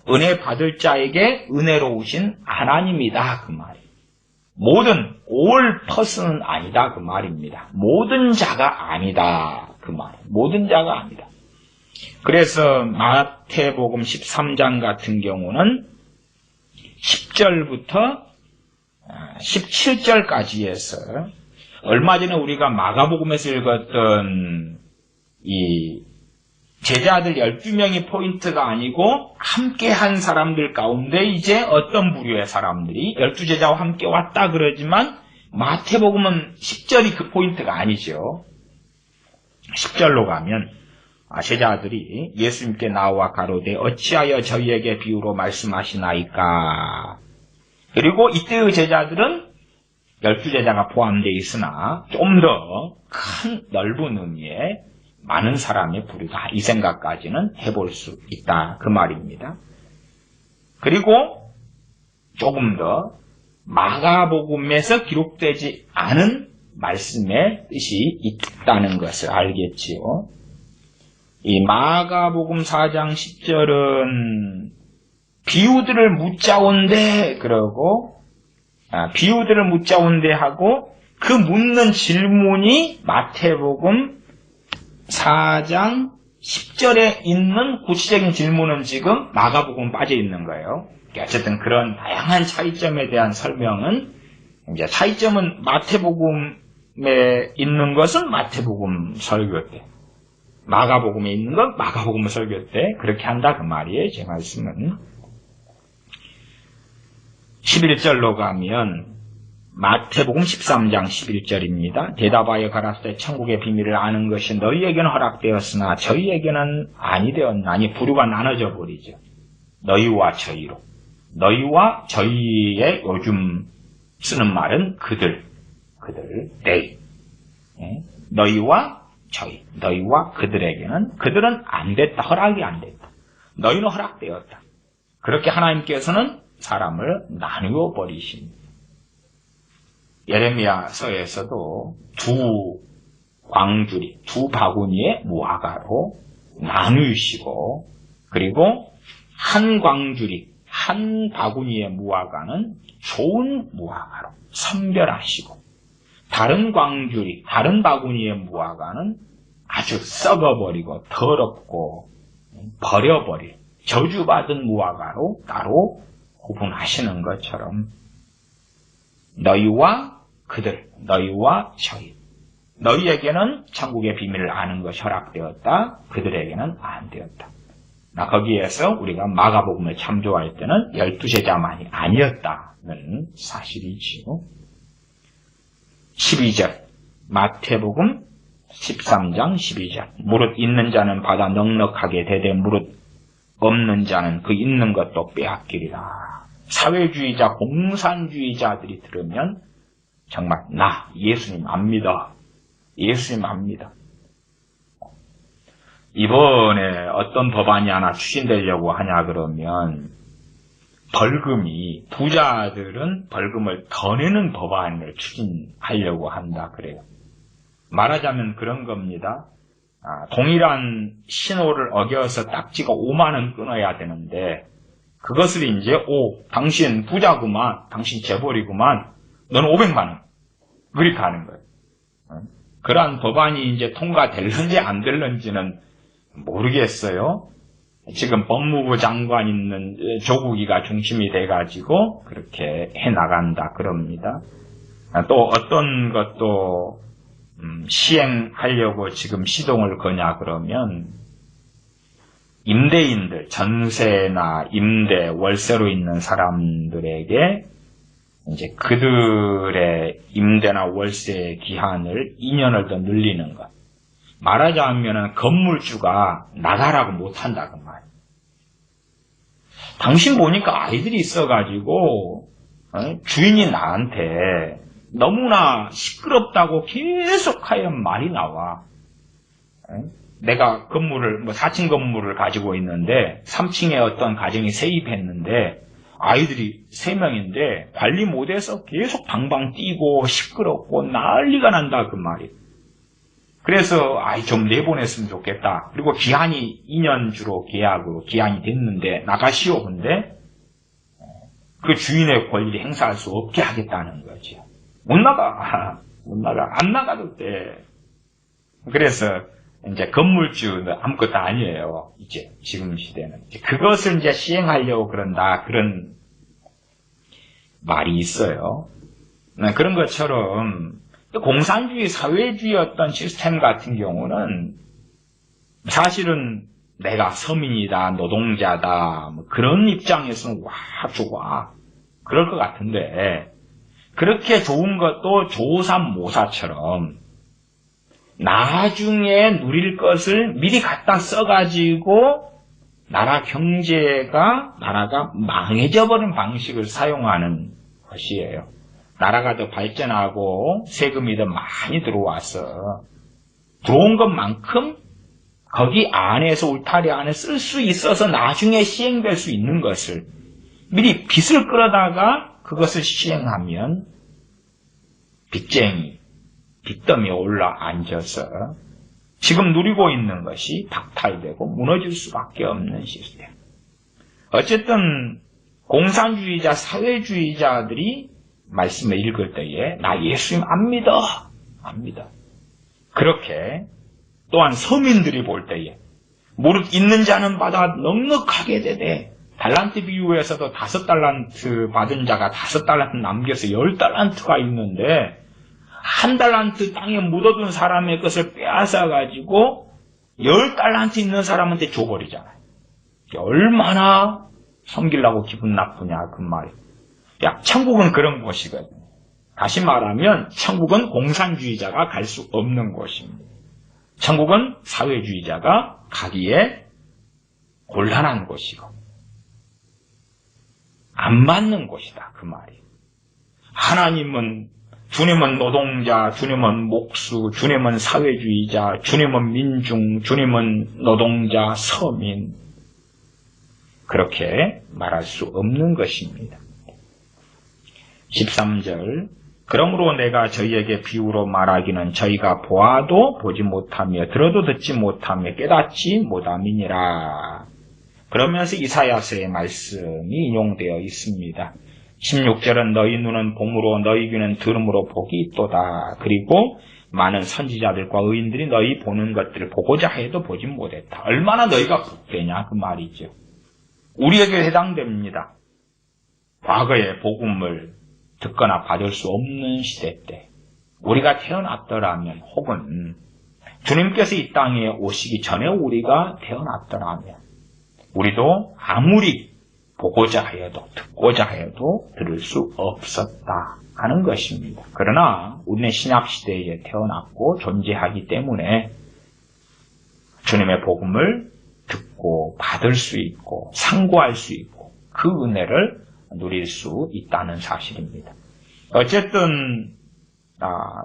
은혜 받을 자에게 은혜로우신 하나님이다 그 말이. 모든 all person은 아니다 그 말입니다. 모든 자가 아니다 그 말. 모든 자가 아니다. 그래서 마태복음 13장 같은 경우는 10절부터 17절까지 해서 얼마 전에 우리가 마가복음에서 읽었던 이 제자들 12명이 포인트가 아니고 함께 한 사람들 가운데 이제 어떤 부류의 사람들이 12제자와 함께 왔다 그러지만 마태복음은 10절이 그 포인트가 아니죠. 10절로 가면 제자들이 예수님께 나와 가로되 어찌하여 저희에게 비유로 말씀하시나이까. 그리고 이때의 제자들은 12제자가 포함되어 있으나 좀 더 큰 넓은 의미의 많은 사람의 부류다. 이 생각까지는 해볼 수 있다. 그 말입니다. 그리고 조금 더 마가복음에서 기록되지 않은 말씀의 뜻이 있다는 것을 알겠지요. 이 마가복음 4장 10절은 비유들을 묻자온대 그러고 비유들을 묻자온대 하고 그 묻는 질문이 마태복음 4장 10절에 있는 구체적인 질문은 지금 마가복음 빠져 있는 거예요. 어쨌든 그런 다양한 차이점에 대한 설명은 이제 차이점은 마태복음에 있는 것은 마태복음 설교 때, 마가복음에 있는 건 마가복음 설교 때 그렇게 한다 그 말이에요. 제 말씀은 11절로 가면 마태복음 13장 11절입니다. 대답하여 가라사대 천국의 비밀을 아는 것이 너희에게는 허락되었으나 저희에게는 아니 되었나니 부류가 나눠져 버리죠. 너희와 저희로. 너희와 저희의 요즘 쓰는 말은 그들, they. 너희와 저희, 너희와 그들에게는 그들은 안 됐다. 허락이 안 됐다. 너희는 허락되었다. 그렇게 하나님께서는 사람을 나누어 버리십니다. 예레미야서에서도 두 광주리, 두 바구니의 무화과로 나누시고 그리고 한 광주리, 한 바구니의 무화과는 좋은 무화과로 선별하시고 다른 광주리, 다른 바구니의 무화과는 아주 썩어버리고 더럽고 버려버릴 저주받은 무화과로 따로 구분하시는 것처럼 너희와 그들, 너희와 저희. 너희에게는 천국의 비밀을 아는 것이 허락되었다. 그들에게는 안 되었다. 거기에서 우리가 마가복음을 참조할 때는 12제자만이 아니었다는 사실이지요. 12절 마태복음 13장 12절 무릇 있는 자는 받아 넉넉하게 되되 무릇 없는 자는 그 있는 것도 빼앗기리라. 사회주의자, 공산주의자들이 들으면 정말 나 예수님 압니다. 예수님 압니다. 이번에 어떤 법안이 하나 추진되려고 하냐 그러면 벌금이 부자들은 벌금을 더 내는 법안을 추진하려고 한다 그래요. 말하자면 그런 겁니다. 동일한 신호를 어겨서 딱지가 5만 원 끊어야 되는데 그것을 이제 당신 부자구만, 당신 재벌이구만, 너는 500만 원 그렇게 하는 거예요. 그러한 법안이 이제 통과될는지 안 될는지는 모르겠어요. 지금 법무부 장관 있는 조국이가 중심이 돼가지고 그렇게 해나간다 그럽니다. 또 어떤 것도 시행하려고 지금 시동을 거냐 그러면 임대인들, 전세나 임대, 월세로 있는 사람들에게 이제 그들의 임대나 월세 기한을 2년을 더 늘리는 것. 말하자면 건물주가 나가라고 못한다 그 말. 당신 보니까 아이들이 있어가지고 주인이 나한테 너무나 시끄럽다고 계속하여 말이 나와. 내가 건물을 4층 건물을 가지고 있는데 3층에 어떤 가정이 세입했는데 아이들이 3명인데 관리 못해서 계속 방방 뛰고 시끄럽고 난리가 난다 그 말이에요. 그래서 좀 내보냈으면 좋겠다. 그리고 기한이 2년주로 계약으로 기한이 됐는데 나가시오. 근데 그 주인의 권리를 행사할 수 없게 하겠다는 거죠. 못 나가. 안 나가도 돼. 그래서 이제 건물주는 아무것도 아니에요. 이제 지금 시대는 그것을 이제 시행하려고 그런다. 그런 말이 있어요. 그런 것처럼 공산주의, 사회주의 어떤 시스템 같은 경우는 사실은 내가 서민이다, 노동자다, 그런 입장에서는 좋아. 그럴 것 같은데, 그렇게 좋은 것도 조삼모사처럼 나중에 누릴 것을 미리 갖다 써가지고 나라가 망해져 버린 방식을 사용하는 것이에요. 나라가 더 발전하고 세금이 더 많이 들어와서 들어온 것만큼 거기 안에서 울타리 안에 쓸 수 있어서 나중에 시행될 수 있는 것을 미리 빚을 끌어다가 그것을 시행하면 빚쟁이, 빚더미에 올라 앉아서 지금 누리고 있는 것이 박탈되고 무너질 수밖에 없는 시스템. 어쨌든 공산주의자, 사회주의자들이 말씀을 읽을 때에 나 예수님 안 믿어. 그렇게 또한 서민들이 볼 때에 무릇 있는 자는 받아 넉넉하게 되되 달란트 비유에서도 5달란트 받은 자가 5달란트 남겨서 10달란트가 있는데 1달란트 땅에 묻어둔 사람의 것을 빼앗아가지고 10달란트 있는 사람한테 줘버리잖아요. 얼마나 섬기려고 기분 나쁘냐 그 말이에요. 야, 천국은 그런 곳이거든요. 다시 말하면 천국은 공산주의자가 갈 수 없는 곳입니다. 천국은 사회주의자가 가기에 곤란한 곳이고 안 받는 곳이다 그 말이에요. 하나님은 주님은 노동자, 주님은 목수, 주님은 사회주의자, 주님은 민중, 주님은 노동자, 서민. 그렇게 말할 수 없는 것입니다. 13절 그러므로 내가 저희에게 비유로 말하기는 저희가 보아도 보지 못하며 들어도 듣지 못하며 깨닫지 못함이니라. 그러면서 이사야서의 말씀이 인용되어 있습니다. 16절은 너희 눈은 봄으로 너희 귀는 들음으로 복이 있도다. 그리고 많은 선지자들과 의인들이 너희 보는 것들을 보고자 해도 보지 못했다. 얼마나 너희가 복되냐 그 말이죠. 우리에게 해당됩니다. 과거의 복음을 듣거나 받을 수 없는 시대 때 우리가 태어났더라면 혹은 주님께서 이 땅에 오시기 전에 우리가 태어났더라면 우리도 아무리 보고자 하여도 듣고자 해도 들을 수 없었다 하는 것입니다. 그러나 우리는 신약시대에 태어났고 존재하기 때문에 주님의 복음을 듣고 받을 수 있고 상고할 수 있고 그 은혜를 누릴 수 있다는 사실입니다. 어쨌든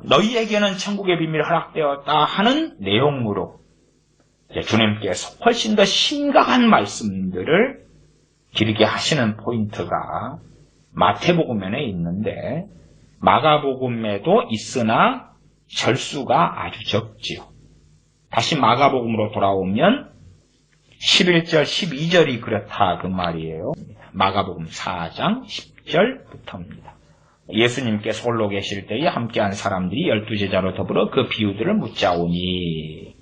너희에게는 천국의 비밀이 허락되었다 하는 내용으로 주님께서 훨씬 더 심각한 말씀들을 길게 하시는 포인트가 마태복음에 있는데 마가복음에도 있으나 절수가 아주 적지요. 다시 마가복음으로 돌아오면 11절, 12절이 그렇다 그 말이에요. 마가복음 4장 10절부터입니다. 예수님께서 홀로 계실 때에 함께한 사람들이 12제자로 더불어 그 비유들을 묻자오니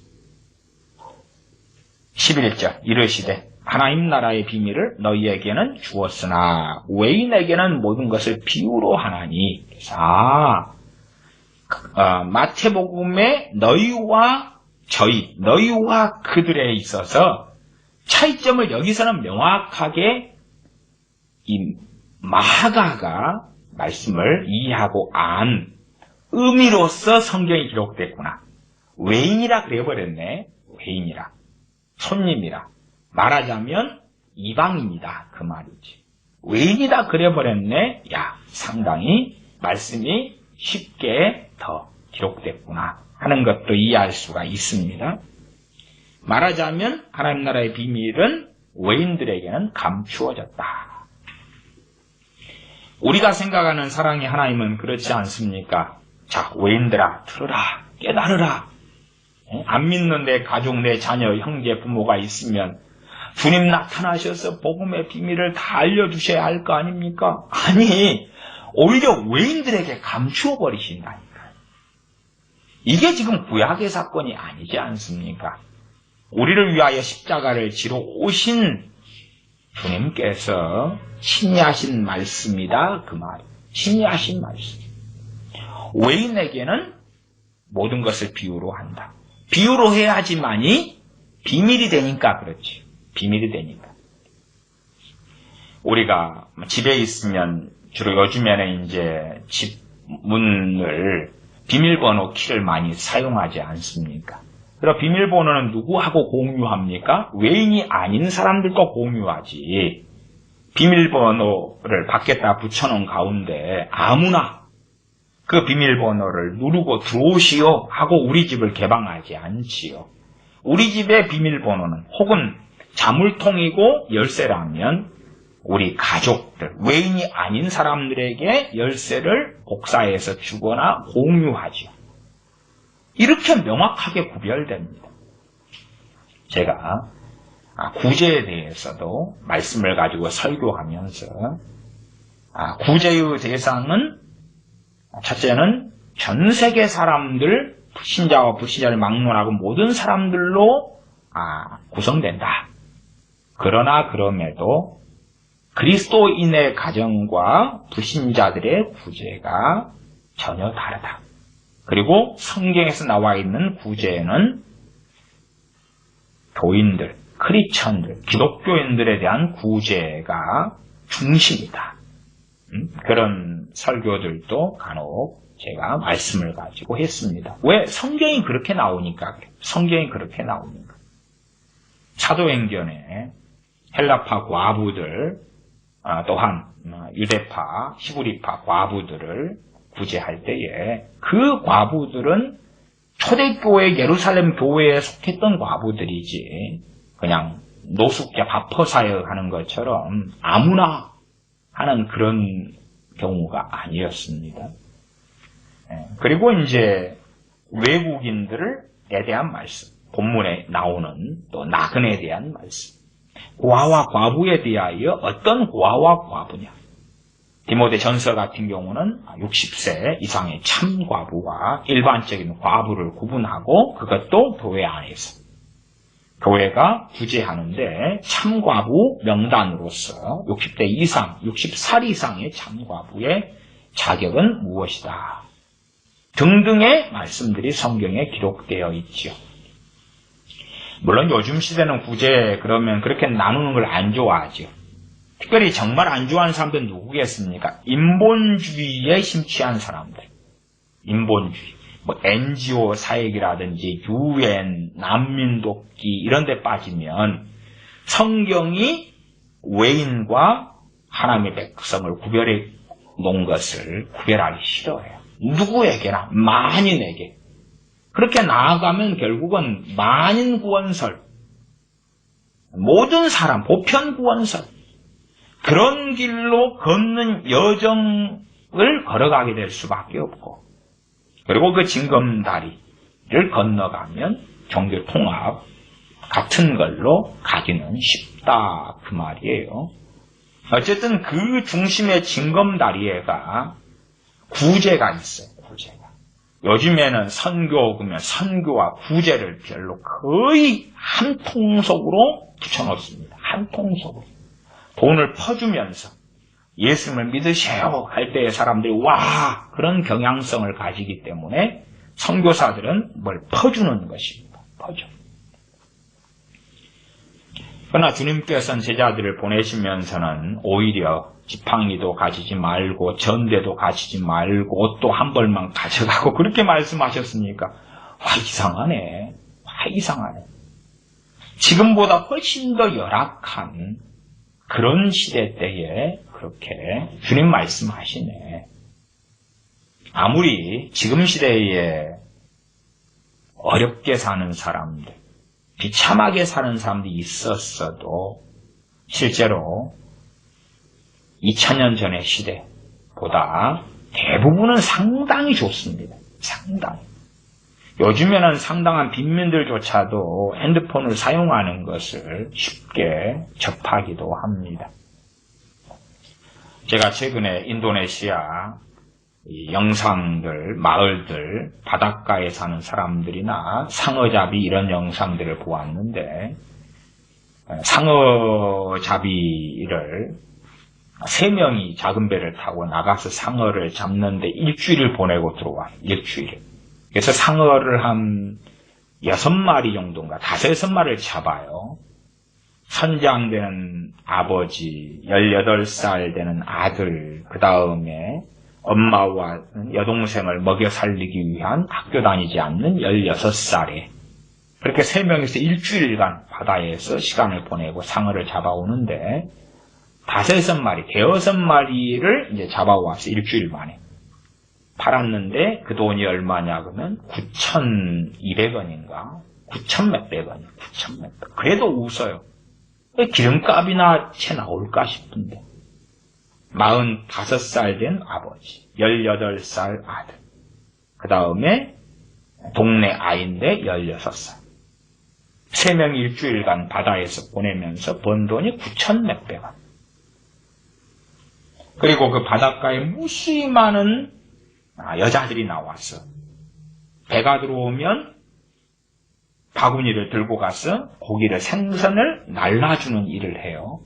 11절 이르시되 하나님 나라의 비밀을 너희에게는 주었으나 외인에게는 모든 것을 비유로 하나니. 마태복음의 너희와 저희, 너희와 그들에 있어서 차이점을 여기서는 명확하게 이 마가가 말씀을 이해하고 안 의미로서 성경이 기록됐구나. 외인이라 그래버렸네. 외인이라. 손님이라. 말하자면 이방인이다 그 말이지. 외인이다 그래버렸네. 야, 상당히 말씀이 쉽게 더 기록됐구나 하는 것도 이해할 수가 있습니다. 말하자면 하나님 나라의 비밀은 외인들에게는 감추어졌다. 우리가 생각하는 사랑의 하나님은 그렇지 않습니까? 자, 외인들아 들으라, 깨달으라. 안 믿는 내 가족, 내 자녀, 형제, 부모가 있으면 주님 나타나셔서 복음의 비밀을 다 알려주셔야 할 거 아닙니까? 아니, 오히려 외인들에게 감추어 버리신다니까. 이게 지금 구약의 사건이 아니지 않습니까? 우리를 위하여 십자가를 지러 오신 주님께서 친히 하신 말씀이다 그 말. 친히 하신 말씀. 외인에게는 모든 것을 비유로 한다. 비유로 해야지만이 비밀이 되니까 그렇지. 비밀이 되니까. 우리가 집에 있으면 주로 요즘에는 이제 집 문을 비밀번호 키를 많이 사용하지 않습니까? 그럼 비밀번호는 누구하고 공유합니까? 외인이 아닌 사람들과 공유하지. 비밀번호를 밖에다 붙여놓은 가운데 아무나 그 비밀번호를 누르고 들어오시오 하고 우리 집을 개방하지 않지요. 우리 집의 비밀번호는 혹은 자물통이고 열쇠라면 우리 가족들, 외인이 아닌 사람들에게 열쇠를 복사해서 주거나 공유하죠. 이렇게 명확하게 구별됩니다. 제가 구제에 대해서도 말씀을 가지고 설교하면서 구제의 대상은 첫째는 전 세계 사람들, 신자와 불신자를 막론하고 모든 사람들로 구성된다. 그러나 그럼에도 그리스도인의 가정과 불신자들의 구제가 전혀 다르다. 그리고 성경에서 나와 있는 구제는 교인들, 크리스천들, 기독교인들에 대한 구제가 중심이다. 그런 설교들도 간혹 제가 말씀을 가지고 했습니다. 왜? 성경이 그렇게 나오니까 그래요. 성경이 그렇게 나오니까. 사도행전에 헬라파 과부들, 또한 유대파, 히브리파 과부들을 구제할 때에 그 과부들은 초대교회 예루살렘 교회에 속했던 과부들이지 그냥 노숙자 밥퍼사역 하는 것처럼 아무나 하는 그런 경우가 아니었습니다. 그리고 이제 외국인들에 대한 말씀, 본문에 나오는 또 나그네에 대한 말씀. 고아와 과부에 대하여 어떤 고아와 과부냐? 디모데 전서 같은 경우는 60세 이상의 참 과부와 일반적인 과부를 구분하고 그것도 교회 안에서 교회가 구제하는데 참 과부 명단으로서 60대 이상, 60살 이상의 참 과부의 자격은 무엇이다? 등등의 말씀들이 성경에 기록되어 있죠. 물론 요즘 시대는 구제 그러면 그렇게 나누는 걸 안 좋아하죠. 특별히 정말 안 좋아하는 사람들은 누구겠습니까? 인본주의에 심취한 사람들. 인본주의. NGO 사역이라든지 UN, 난민돕기 이런 데 빠지면 성경이 외인과 하나님의 백성을 구별해 놓은 것을 구별하기 싫어해요. 누구에게나, 만인에게. 그렇게 나아가면 결국은 만인 구원설, 모든 사람, 보편 구원설, 그런 길로 걷는 여정을 걸어가게 될 수밖에 없고, 그리고 그 징검다리를 건너가면 종교 통합 같은 걸로 가기는 쉽다 그 말이에요. 어쨌든 그 중심의 징검다리에가 구제가 있어요. 구제가. 요즘에는 선교 그러면 선교와 구제를 별로 거의 한 통속으로 붙여놓습니다. 한 통속으로. 돈을 퍼주면서 예수님을 믿으세요 할 때의 사람들이 와 그런 경향성을 가지기 때문에 선교사들은 뭘 퍼주는 것입니다. 퍼줘. 그러나 주님께서는 제자들을 보내시면서는 오히려 지팡이도 가지지 말고 전대도 가지지 말고 옷도 한 벌만 가져가고 그렇게 말씀하셨으니까 이상하네. 이상하네. 지금보다 훨씬 더 열악한 그런 시대 때에 그렇게 주님 말씀하시네. 아무리 지금 시대에 어렵게 사는 사람들, 비참하게 사는 사람들이 있었어도 실제로 2000년 전의 시대보다 대부분은 상당히 좋습니다. 상당히. 요즘에는 상당한 빈민들조차도 핸드폰을 사용하는 것을 쉽게 접하기도 합니다. 제가 최근에 인도네시아 영상들, 마을들, 바닷가에 사는 사람들이나 상어잡이 이런 영상들을 보았는데 상어잡이를 3명이 작은 배를 타고 나가서 상어를 잡는데 일주일을 보내고 들어와요. 일주일. 그래서 상어를 한 6마리 정도인가 5-6마리를 잡아요. 선장된 아버지, 18살 되는 아들, 그 다음에 엄마와 여동생을 먹여 살리기 위한 학교 다니지 않는 16살에 그렇게 3명이서 일주일간 바다에서 시간을 보내고 상어를 잡아오는데 5-6마리, 5-6마리를 이제 잡아와서 일주일 만에 팔았는데 그 돈이 얼마냐 그러면 9,200원인가 9,000몇백 원이에요. 9,000몇백. 그래도 웃어요. 기름값이나 채 나올까 싶은데 45살 된 아버지, 18살 아들, 그 다음에 동네 아이인데 16살. 3명이 일주일간 바다에서 보내면서 번 돈이 9천 몇백 원. 그리고 그 바닷가에 무수히 많은 여자들이 나와서 배가 들어오면 바구니를 들고 가서 고기를, 생선을 날라주는 일을 해요.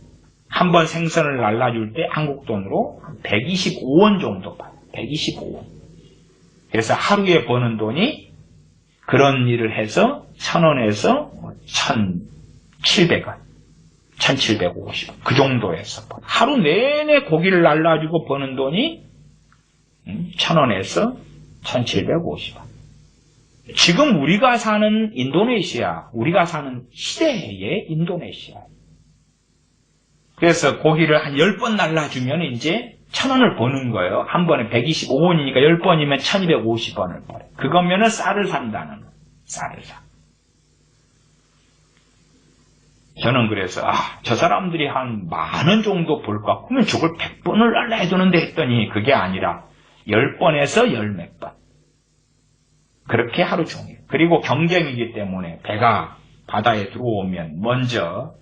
한 번 생선을 날라줄 때 한국 돈으로 125원 정도 받아요. 125원. 그래서 하루에 버는 돈이 그런 일을 해서 1,000원에서 1,700원, 1,750원 그 정도에서 하루 내내 고기를 날라주고 버는 돈이 1,000원에서 1,750원. 지금 우리가 사는 인도네시아, 우리가 사는 시대의 인도네시아. 그래서 고기를 한 10번 날라주면 이제 1,000원을 버는 거예요. 한 번에 125원이니까 10번이면 1,250원을 벌어요. 그거면은 쌀을 산다는 거예요. 쌀을 사. 저는 그래서 저 사람들이 한 10,000원 정도 벌까? 그러면 저걸 100번을 날라야 되는데 했더니 그게 아니라 10번에서 10몇 번. 그렇게 하루 종일. 그리고 경쟁이기 때문에 배가 바다에 들어오면 먼저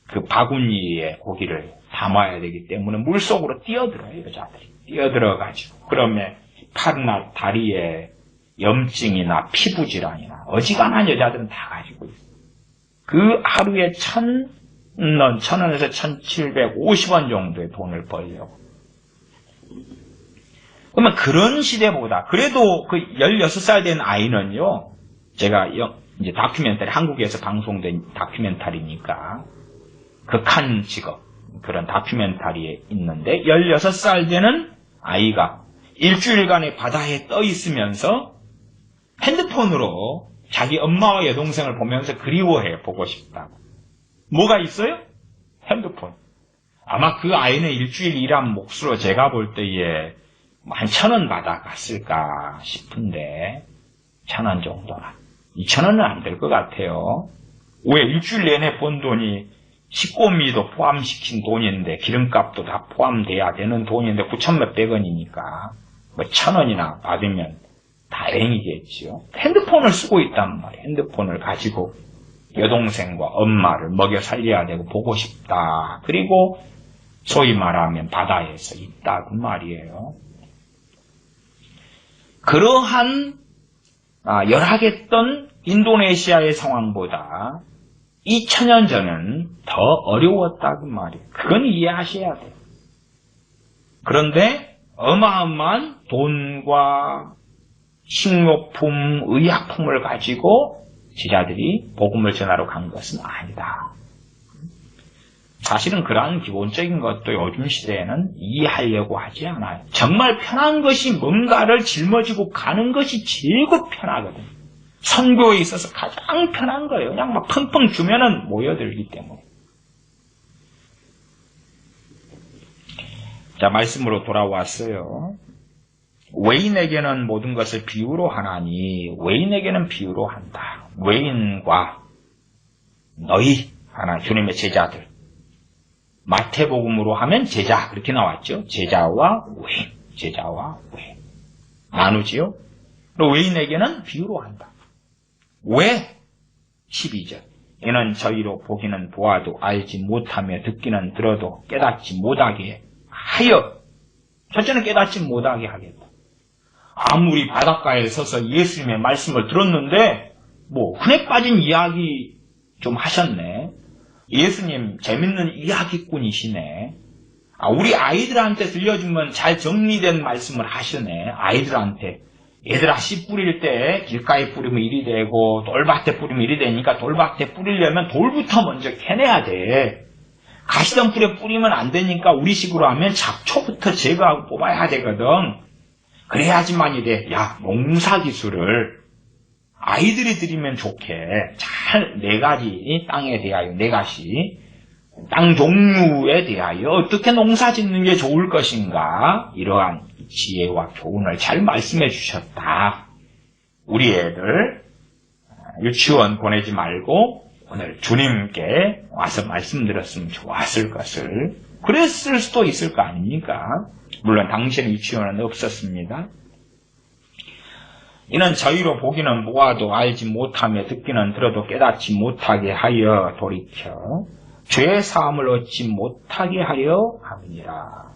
그 바구니에 고기를 담아야 되기 때문에 물속으로 뛰어들어요, 여자들이. 뛰어들어가지고. 그러면 팔이나 다리에 염증이나 피부질환이나 어지간한 여자들은 다 가지고 있어요. 그 하루에 1,000원에서 1,750원 정도의 돈을 벌려고. 그러면 그런 시대보다, 그래도 그 16살 된 아이는요, 제가 이제 다큐멘터리, 한국에서 방송된 다큐멘터리니까, 극한 직업, 그런 다큐멘터리에 있는데, 16살 되는 아이가 일주일간의 바다에 떠 있으면서 핸드폰으로 자기 엄마와 여동생을 보면서 그리워해, 보고 싶다고. 뭐가 있어요? 핸드폰. 아마 그 아이는 일주일 일한 몫으로 제가 볼 때에 한 1,000원 받아갔을까 싶은데 1,000원 정도나. 2,000원은 안 될 것 같아요. 왜? 일주일 내내 번 돈이 식고미도 포함시킨 돈인데 기름값도 다 포함돼야 되는 돈인데 9천 몇백 원이니까 뭐 1,000원이나 받으면 다행이겠지요. 핸드폰을 쓰고 있단 말이에요. 핸드폰을 가지고 여동생과 엄마를 먹여 살려야 되고 보고 싶다. 그리고 소위 말하면 바다에서 있다고 말이에요. 그러한 열악했던 인도네시아의 상황보다 2,000년 전은 더 어려웠다고 말이에요. 그건 이해하셔야 돼요. 그런데 어마어마한 돈과 식료품, 의약품을 가지고 제자들이 복음을 전하러 간 것은 아니다. 사실은 그러한 기본적인 것도 요즘 시대에는 이해하려고 하지 않아요. 정말 편한 것이 뭔가를 짊어지고 가는 것이 제일 편하거든요. 선교에 있어서 가장 편한 거예요. 그냥 막 펑펑 주면은 모여들기 때문에. 자, 말씀으로 돌아왔어요. 외인에게는 모든 것을 비유로 하나니 외인에게는 비유로 한다. 외인과 너희 하나 주님의 제자들. 마태복음으로 하면 제자 그렇게 나왔죠. 제자와 외인, 제자와 외인 나누지요. 그리고 외인에게는 비유로 한다. 왜? 12절. 이는 저희로 보기는 보아도 알지 못하며 듣기는 들어도 깨닫지 못하게 하여. 첫째는 깨닫지 못하게 하겠다. 아무리 바닷가에 서서 예수님의 말씀을 들었는데 흔해 빠진 이야기 좀 하셨네. 예수님 재밌는 이야기꾼이시네. 우리 아이들한테 들려주면 잘 정리된 말씀을 하시네. 아이들한테. 얘들아 씨 뿌릴 때 길가에 뿌리면 일이 되고 돌밭에 뿌리면 일이 되니까 돌밭에 뿌리려면 돌부터 먼저 캐내야 돼. 가시덤불에 뿌리면 안 되니까 우리식으로 하면 잡초부터 제거하고 뽑아야 되거든. 그래야지만이 돼. 야, 농사기술을 아이들이 들이면 좋게 잘 4가지 땅에 대하여 4가지 땅 종류에 대하여 어떻게 농사 짓는 게 좋을 것인가 이러한 지혜와 교훈을 잘 말씀해 주셨다. 우리 애들 유치원 보내지 말고 오늘 주님께 와서 말씀드렸으면 좋았을 것을 그랬을 수도 있을 거 아닙니까? 물론 당시에는 유치원은 없었습니다. 이는 저희로 보기는 보아도 알지 못하며 듣기는 들어도 깨닫지 못하게 하여 돌이켜 죄 사함을 얻지 못하게 하려 함이니라.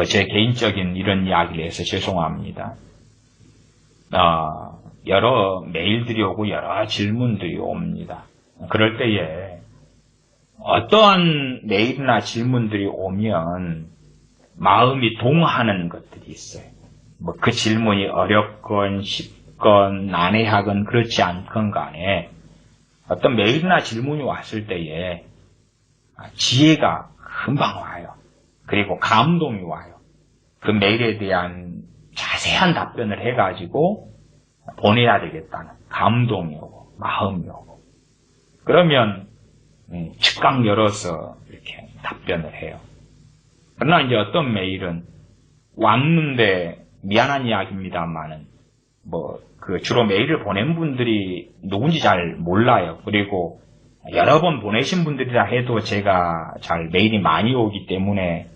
제 개인적인 이런 이야기를 해서 죄송합니다. 여러 메일들이 오고 여러 질문들이 옵니다. 그럴 때에 어떠한 메일이나 질문들이 오면 마음이 동하는 것들이 있어요. 그 질문이 어렵건 쉽건 난해하건 그렇지 않건 간에 어떤 메일이나 질문이 왔을 때에 지혜가 금방 와요. 그리고 감동이 와요. 그 메일에 대한 자세한 답변을 해가지고 보내야 되겠다는 감동이 오고 마음이 오고 그러면 즉각 열어서 이렇게 답변을 해요. 그러나 이제 어떤 메일은 왔는데 미안한 이야기입니다만은 주로 메일을 보낸 분들이 누군지 잘 몰라요. 그리고 여러 번 보내신 분들이라 해도 제가 잘 메일이 많이 오기 때문에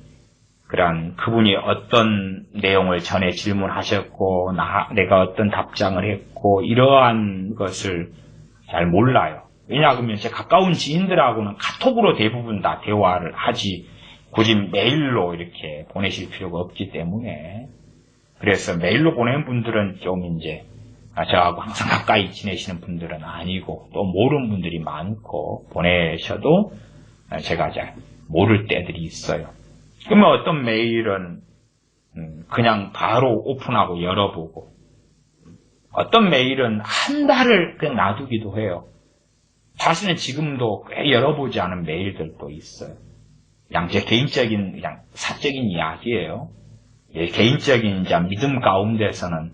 그분이 어떤 내용을 전에 질문하셨고 내가 어떤 답장을 했고 이러한 것을 잘 몰라요. 왜냐하면 제 가까운 지인들하고는 카톡으로 대부분 다 대화를 하지 굳이 메일로 이렇게 보내실 필요가 없기 때문에 그래서 메일로 보낸 분들은 좀 이제 저하고 항상 가까이 지내시는 분들은 아니고 또 모르는 분들이 많고 보내셔도 제가 잘 모를 때들이 있어요. 그러면 어떤 메일은 그냥 바로 오픈하고 열어보고 어떤 메일은 한 달을 그냥 놔두기도 해요. 사실은 지금도 꽤 열어보지 않은 메일들도 있어요. 그냥 제 개인적인 그냥 사적인 이야기예요. 개인적인 이제 믿음 가운데서는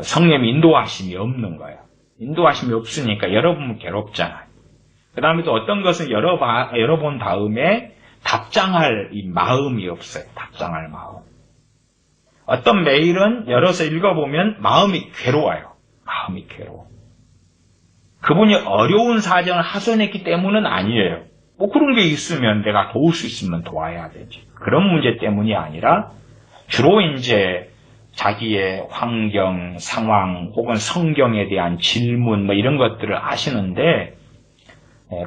성령의 인도하심이 없는 거예요. 인도하심이 없으니까 열어보면 괴롭잖아요. 그 다음에 또 어떤 것은 열어본 다음에 답장할 이 마음이 없어요. 답장할 마음. 어떤 메일은 열어서 읽어보면 마음이 괴로워요. 마음이 괴로워. 그분이 어려운 사정을 하소연했기 때문은 아니에요. 그런 게 있으면 내가 도울 수 있으면 도와야 되지. 그런 문제 때문이 아니라 주로 이제 자기의 환경, 상황 혹은 성경에 대한 질문 이런 것들을 하시는데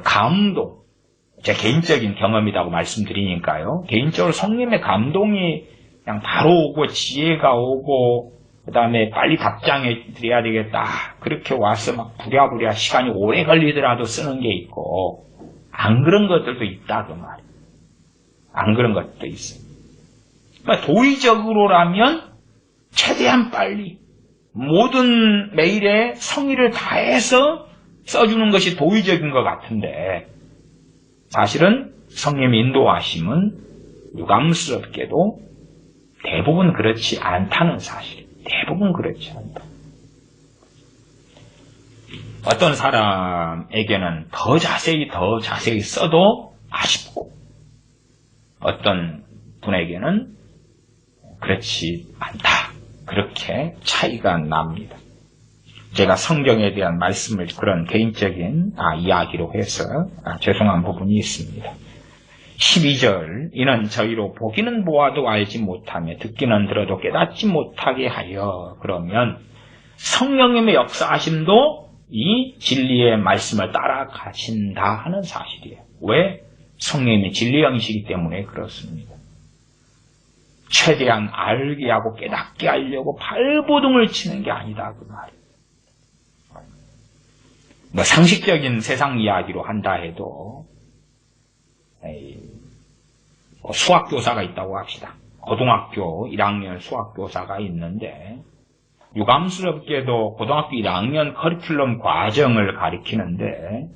감동, 제 개인적인 경험이라고 말씀드리니까요. 개인적으로 성령의 감동이 그냥 바로 오고 지혜가 오고 그 다음에 빨리 답장해 드려야 되겠다. 그렇게 와서 막 부랴부랴 시간이 오래 걸리더라도 쓰는 게 있고 안 그런 것들도 있다 그 말이에요. 안 그런 것도 있어요. 그러니까 도의적으로라면 최대한 빨리 모든 메일에 성의를 다해서 써주는 것이 도의적인 것 같은데 사실은 성령의 인도하심은 유감스럽게도 대부분 그렇지 않다는 사실. 대부분 그렇지 않다. 어떤 사람에게는 더 자세히 써도 아쉽고 어떤 분에게는 그렇지 않다. 그렇게 차이가 납니다. 제가 성경에 대한 말씀을 그런 개인적인 이야기로 해서 죄송한 부분이 있습니다. 12절 이는 저희로 보기는 보아도 알지 못하며 듣기는 들어도 깨닫지 못하게 하여 그러면 성령님의 역사하심도 이 진리의 말씀을 따라가신다 하는 사실이에요. 왜? 성령님이 진리 영이시기 때문에 그렇습니다. 최대한 알게 하고 깨닫게 하려고 발버둥을 치는 게 아니다 그 말이에요. 상식적인 세상 이야기로 한다 해도 수학교사가 있다고 합시다. 고등학교 1학년 수학교사가 있는데 유감스럽게도 고등학교 1학년 커리큘럼 과정을 가리키는데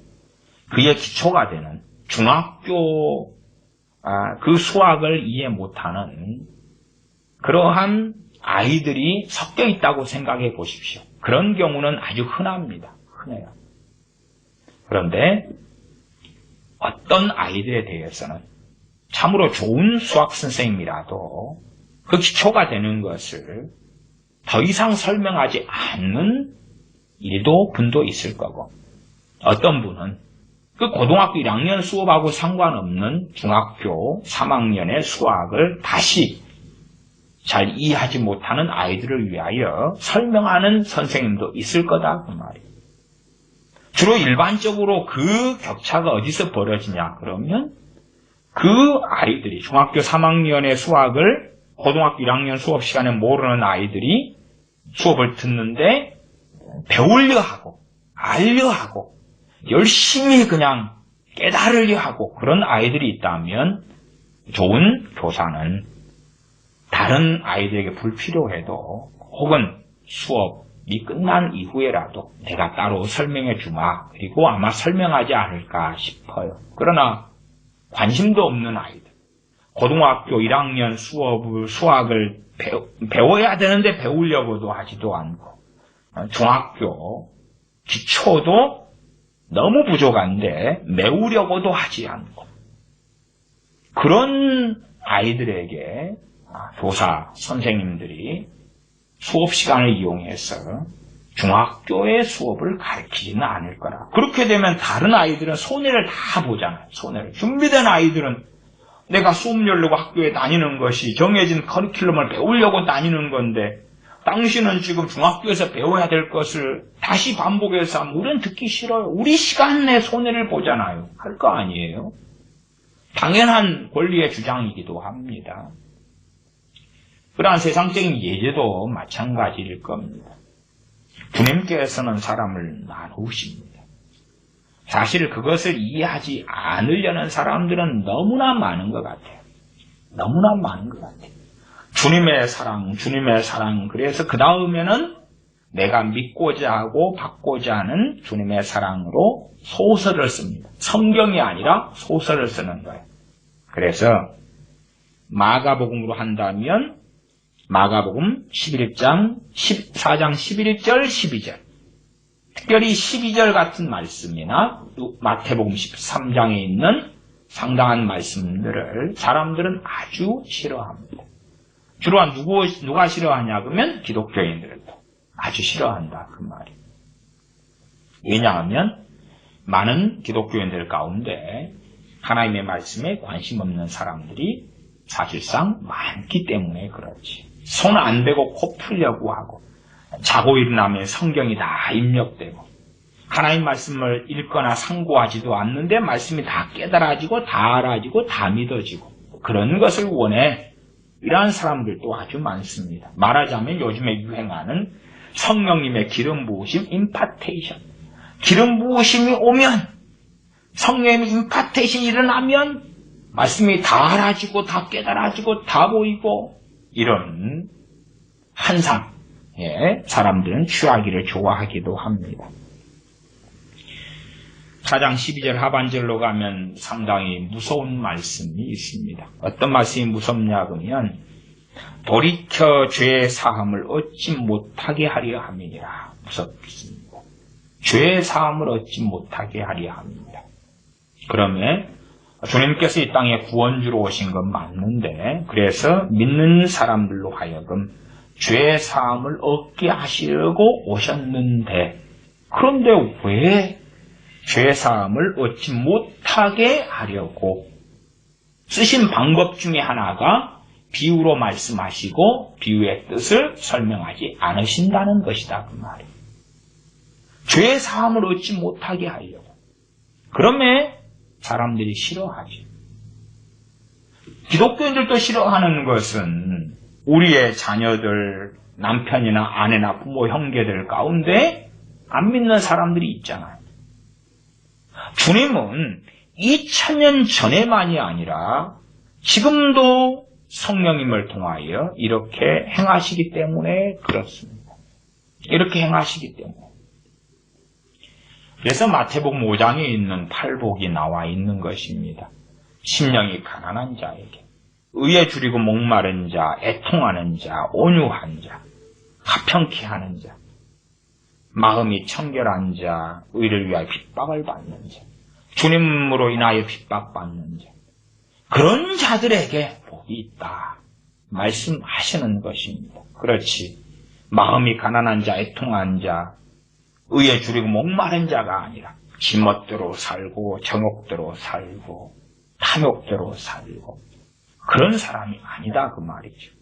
그의 기초가 되는 중학교 그 수학을 이해 못하는 그러한 아이들이 섞여 있다고 생각해 보십시오. 그런 경우는 아주 흔합니다. 흔해요. 그런데 어떤 아이들에 대해서는 참으로 좋은 수학 선생님이라도 그 기초가 되는 것을 더 이상 설명하지 않는 일도 분도 있을 거고, 어떤 분은 그 고등학교 1학년 수업하고 상관없는 중학교 3학년의 수학을 다시 잘 이해하지 못하는 아이들을 위하여 설명하는 선생님도 있을 거다 그 말이에요. 주로 일반적으로 그 격차가 어디서 벌어지냐 그러면 그 아이들이 중학교 3학년의 수학을 고등학교 1학년 수업 시간에 모르는 아이들이 수업을 듣는데 배우려 하고 알려 하고 열심히 그냥 깨달으려 하고 그런 아이들이 있다면 좋은 교사는 다른 아이들에게 불필요해도 혹은 수업이 끝난 이후에라도 내가 따로 설명해 주마. 그리고 아마 설명하지 않을까 싶어요. 그러나 관심도 없는 아이들. 고등학교 1학년 수학을 배워야 되는데 배우려고도 하지도 않고 중학교 기초도 너무 부족한데 메우려고도 하지 않고 그런 아이들에게 교사, 선생님들이 수업 시간을 이용해서 중학교의 수업을 가르치지는 않을 거라. 그렇게 되면 다른 아이들은 손해를 다 보잖아요. 손해를. 준비된 아이들은 내가 수업 열려고 학교에 다니는 것이 정해진 커리큘럼을 배우려고 다니는 건데 당신은 지금 중학교에서 배워야 될 것을 다시 반복해서 하면 우리는 듣기 싫어요. 우리 시간 내 손해를 보잖아요. 할 거 아니에요. 당연한 권리의 주장이기도 합니다. 그러한 세상적인 예제도 마찬가지일 겁니다. 주님께서는 사람을 나누십니다. 사실 그것을 이해하지 않으려는 사람들은 너무나 많은 것 같아요. 너무나 많은 것 같아요. 주님의 사랑. 그래서 그 다음에는 내가 믿고자 하고 받고자 하는 주님의 사랑으로 소설을 씁니다. 성경이 아니라 소설을 쓰는 거예요. 그래서 마가복음으로 한다면 마가복음 11장, 14장 11절, 12절. 특별히 12절 같은 말씀이나 마태복음 13장에 있는 상당한 말씀들을 사람들은 아주 싫어합니다. 주로 누가 싫어하냐 그러면 기독교인들도 아주 싫어한다 그 말이에요. 왜냐하면 많은 기독교인들 가운데 하나님의 말씀에 관심 없는 사람들이 사실상 많기 때문에 그렇지. 손 안 대고 코 풀려고 하고 자고 일어나면 성경이 다 입력되고 하나님 말씀을 읽거나 상고하지도 않는데 말씀이 다 깨달아지고 다 알아지고 다 믿어지고 그런 것을 원해. 이러한 사람들도 아주 많습니다. 말하자면 요즘에 유행하는 성령님의 기름 부으심 임파테이션. 기름 부으심이 오면 성령님의 임파테이션이 일어나면 말씀이 다 알아지고 다 깨달아지고 다 보이고 이런 환상에 사람들은 취하기를 좋아하기도 합니다. 4장 12절 하반절로 가면 상당히 무서운 말씀이 있습니다. 어떤 말씀이 무섭냐 그러면 돌이켜 죄의 사함을 얻지 못하게 하려 함이니라. 무섭습니다. 죄의 사함을 얻지 못하게 하려 합니다. 그러면 주님께서 이 땅에 구원주로 오신 건 맞는데 그래서 믿는 사람들로 하여금 죄의 사함을 얻게 하시려고 오셨는데 그런데 왜 죄의 사함을 얻지 못하게 하려고 쓰신 방법 중에 하나가 비유로 말씀하시고 비유의 뜻을 설명하지 않으신다는 것이다 그 말이에요. 죄의 사함을 얻지 못하게 하려고. 그러면 사람들이 싫어하죠. 기독교인들도 싫어하는 것은 우리의 자녀들, 남편이나 아내나 부모, 형제들 가운데 안 믿는 사람들이 있잖아요. 주님은 2000년 전에만이 아니라 지금도 성령님을 통하여 이렇게 행하시기 때문에 그렇습니다. 이렇게 행하시기 때문에. 그래서 마태복음 5장에 있는 팔복이 나와 있는 것입니다. 심령이 가난한 자에게, 의에 줄이고 목마른 자, 애통하는 자, 온유한 자, 가평케 하는 자, 마음이 청결한 자, 의를 위하여 핍박을 받는 자, 주님으로 인하여 핍박받는 자, 그런 자들에게 복이 있다 말씀하시는 것입니다. 그렇지. 마음이 가난한 자, 애통한 자, 의에 줄이고 목마른 자가 아니라 지멋대로 살고 정욕대로 살고 탐욕대로 살고 그런 사람이 아니다 그 말이죠.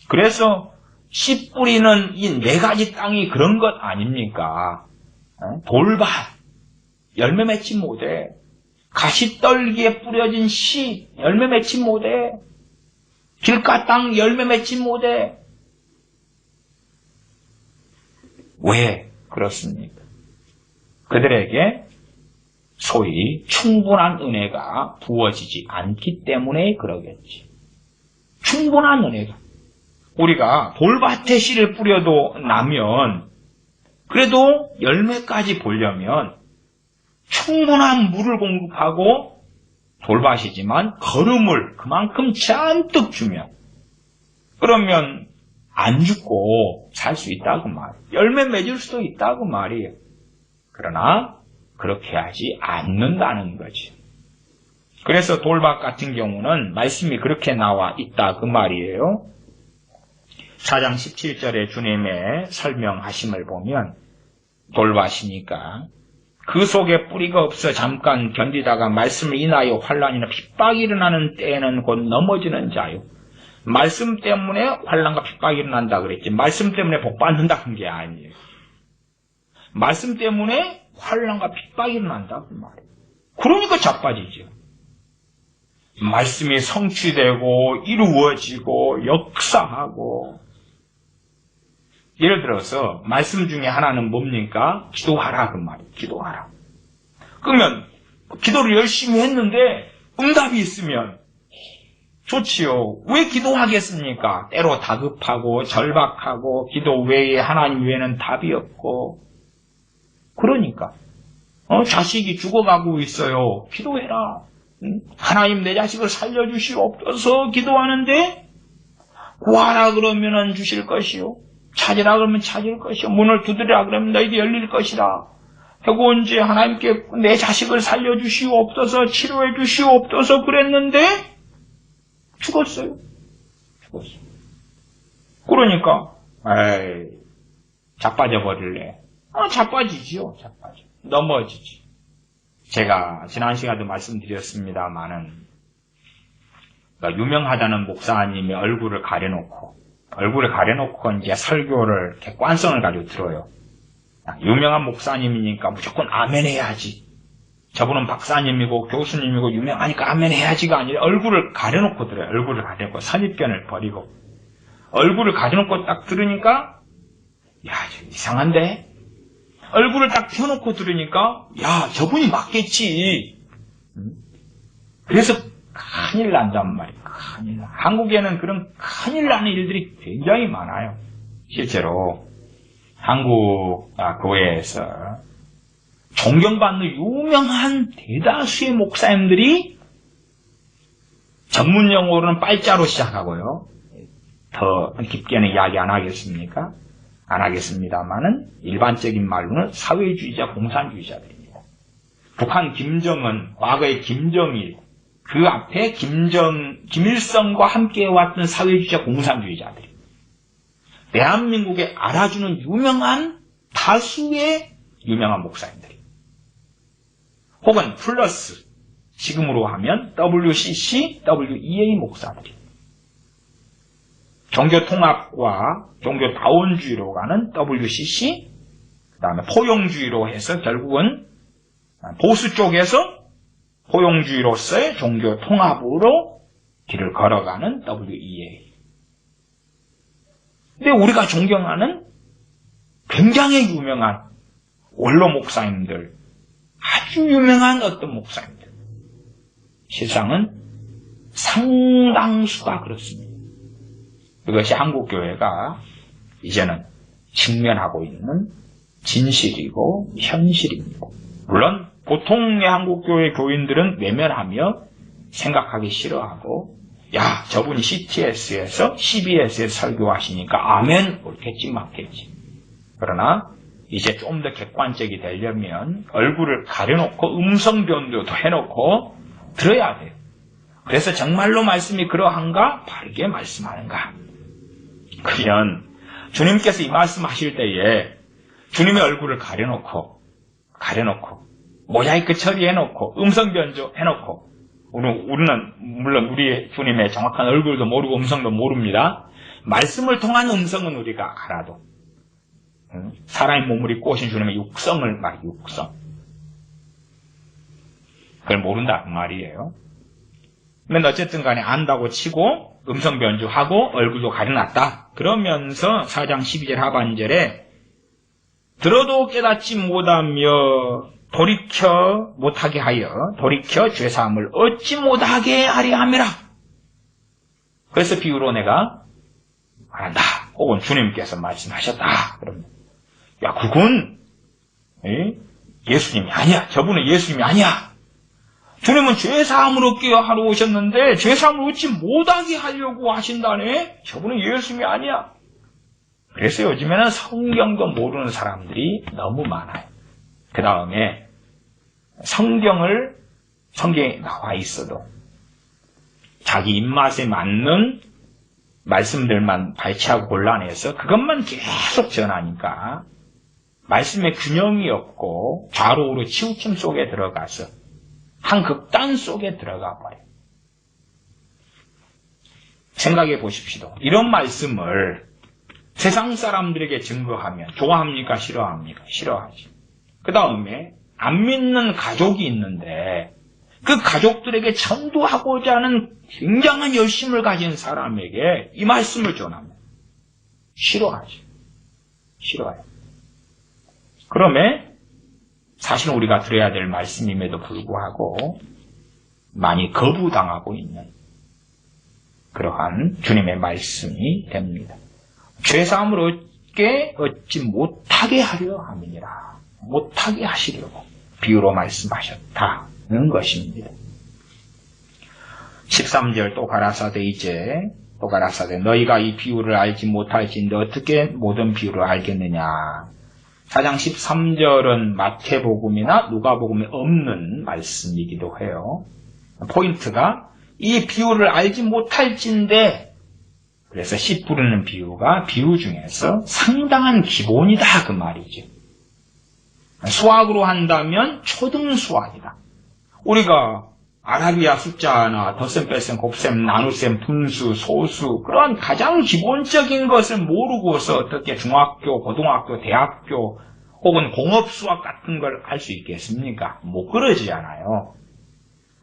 그래서 씨 뿌리는 이 네 가지 땅이 그런 것 아닙니까? 돌밭 열매 맺지 못해. 가시떨기에 뿌려진 씨 열매 맺지 못해. 길가 땅 열매 맺지 못해. 왜 그렇습니까? 그들에게 소위 충분한 은혜가 부어지지 않기 때문에 그러겠지. 충분한 은혜가. 우리가 돌밭에 씨를 뿌려도 나면 그래도 열매까지 보려면 충분한 물을 공급하고 돌밭이지만 거름을 그만큼 잔뜩 주면 그러면 안 죽고 살 수 있다고 말이에요. 열매 맺을 수도 있다고 말이에요. 그러나 그렇게 하지 않는다는 거지. 그래서 돌밭 같은 경우는 말씀이 그렇게 나와 있다 그 말이에요. 4장 17절에 주님의 설명하심을 보면 돌밭이니까 그 속에 뿌리가 없어 잠깐 견디다가 말씀을 인하여 환난이나 핍박이 일어나는 때에는 곧 넘어지는 자요. 말씀 때문에 환난과 핍박이 일어난다 그랬지. 말씀 때문에 복 받는다는 게 아니에요. 말씀 때문에 환난과 핍박이 일어난다 그 말이에요. 그러니까 자빠지죠. 말씀이 성취되고 이루어지고 역사하고 예를 들어서 말씀 중에 하나는 뭡니까? 기도하라 그 말이에요. 기도하라. 그러면 기도를 열심히 했는데 응답이 있으면 좋지요. 왜 기도하겠습니까? 때로 다급하고 절박하고 기도 외에 하나님 외에는 답이 없고 그러니까 자식이 죽어가고 있어요. 기도해라. 하나님 내 자식을 살려주시옵소서 기도하는데 구하라 그러면 주실 것이요. 찾으라 그러면 찾을 것이요. 문을 두드리라 그러면 너에게 열릴 것이라. 하고 이제 하나님께 내 자식을 살려주시옵소서 치료해 주시옵소서 그랬는데 죽었어요. 죽었어요. 그러니까 자빠져 버릴래. 자빠지지요. 자빠져. 넘어지지. 제가 지난 시간에도 말씀드렸습니다마는 유명하다는 목사님의 얼굴을 가려놓고 이제 설교를 이렇게 관성을 가지고 들어요. 유명한 목사님이니까 무조건 아멘 해야지. 저분은 박사님이고 교수님이고 유명하니까 아멘 해야지가 아니라 얼굴을 가려놓고 들어요. 얼굴을 가려놓고 선입견을 버리고 얼굴을 가려놓고 딱 들으니까 야, 이상한데? 얼굴을 딱 펴놓고 들으니까 야, 저분이 맞겠지. 그래서 큰일 난단 말이에요. 큰일 나. 한국에는 그런 큰일 나는 일들이 굉장히 많아요. 실제로 한국 교회에서 존경받는 유명한 대다수의 목사님들이 전문 용어로는 빨자로 시작하고요. 더 깊게는 이야기 안 하겠습니까? 안 하겠습니다만은 일반적인 말로는 사회주의자, 공산주의자들입니다. 북한 김정은, 과거의 김정일, 그 앞에 김일성과 함께 해왔던 사회주의자, 공산주의자들이 대한민국에 알아주는 유명한 다수의 유명한 목사님들이 혹은 플러스 지금으로 하면 WCC, WEA 목사들이 종교통합과 종교다원주의로 가는 WCC, 그 다음에 포용주의로 해서 결국은 보수 쪽에서 포용주의로서의 종교통합으로 길을 걸어가는 WEA. 근데 우리가 존경하는 굉장히 유명한 원로 목사님들, 아주 유명한 어떤 목사님들, 세상은 상당수가 그렇습니다. 그것이 한국교회가 이제는 직면하고 있는 진실이고 현실입니다. 물론 보통의 한국교회 교인들은 외면하며 생각하기 싫어하고 야, 저분이 CTS에서 CBS에서 설교하시니까 아멘 옳겠지 맞겠지. 그러나 이제 좀 더 객관적이 되려면 얼굴을 가려놓고 음성 변조도 해놓고 들어야 돼요. 그래서 정말로 말씀이 그러한가? 바르게 말씀하는가? 그러면 주님께서 이 말씀하실 때에 주님의 얼굴을 가려놓고 모자이크 처리해놓고 음성 변조해놓고 우리는 물론 우리 주님의 정확한 얼굴도 모르고 음성도 모릅니다. 말씀을 통한 음성은 우리가 알아도 사람의 몸을 입고 오신 주님의 육성을 육성 그걸 모른다 그 말이에요. 근데 어쨌든 간에 안다고 치고 음성 변조하고 얼굴도 가려놨다. 그러면서 4장 12절 하반절에 들어도 깨닫지 못하며 돌이켜 못하게 하여 돌이켜 죄사함을 얻지 못하게 하려 함이라. 그래서 비유로 내가 말한다. 혹은 주님께서 말씀하셨다. 그러면 야 그건 예수님이 아니야. 저분은 예수님이 아니야. 주님은 죄사함을 얻게 하러 오셨는데 죄사함을 얻지 못하게 하려고 하신다네. 저분은 예수님이 아니야. 그래서 요즘에는 성경도 모르는 사람들이 너무 많아요. 그 다음에 성경에 나와 있어도 자기 입맛에 맞는 말씀들만 발췌하고 골라내서 그것만 계속 전하니까 말씀의 균형이 없고 좌로우로 치우침 속에 들어가서 한 극단 속에 들어가 버려요. 생각해 보십시오. 이런 말씀을 세상 사람들에게 증거하면 좋아합니까? 싫어합니까? 싫어하지. 그 다음에 안 믿는 가족이 있는데 그 가족들에게 전도하고자 하는 굉장한 열심을 가진 사람에게 이 말씀을 전하면 싫어하지. 싫어해요. 그러면 사실 우리가 들어야 될 말씀임에도 불구하고 많이 거부당하고 있는 그러한 주님의 말씀이 됩니다. 죄사함을 얻지 못하게 하려 함이니라. 못하게 하시려고 비유로 말씀하셨다는 것입니다. 13절 또 가라사대 또 가라사대 너희가 이 비유를 알지 못할진데 어떻게 모든 비유를 알겠느냐. 4장 13절은 마태복음이나 누가복음에 없는 말씀이기도 해요. 포인트가 이 비유를 알지 못할진데 그래서 씨 뿌리는 비유가 비유 중에서 상당한 기본이다 그 말이죠. 수학으로 한다면 초등 수학이다. 우리가 아라비아 숫자나 덧셈, 뺄셈, 곱셈, 나눗셈, 분수, 소수 그런 가장 기본적인 것을 모르고서 어떻게 중학교, 고등학교, 대학교 혹은 공업수학 같은 걸 할 수 있겠습니까? 못 그러지 않아요.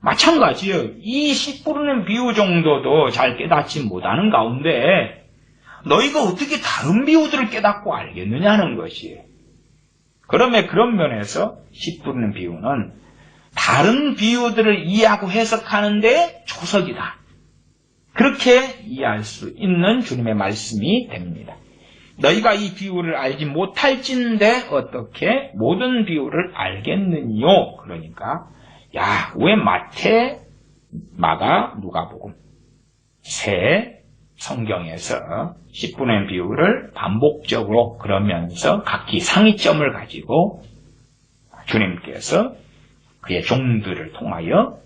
마찬가지예요. 이 씨 뿌리는 비유 정도도 잘 깨닫지 못하는 가운데 너희가 어떻게 다른 비유들을 깨닫고 알겠느냐는 것이에요. 그러면 그런 면에서 씨 뿌리는 비유는 다른 비유들을 이해하고 해석하는데 초석이다. 그렇게 이해할 수 있는 주님의 말씀이 됩니다. 너희가 이 비유를 알지 못할진데 어떻게 모든 비유를 알겠느뇨? 그러니까 왜 마태, 마가, 누가복음 세 성경에서 10분의 비유를 반복적으로 그러면서 각기 상위점을 가지고 주님께서 그의 종들을 통하여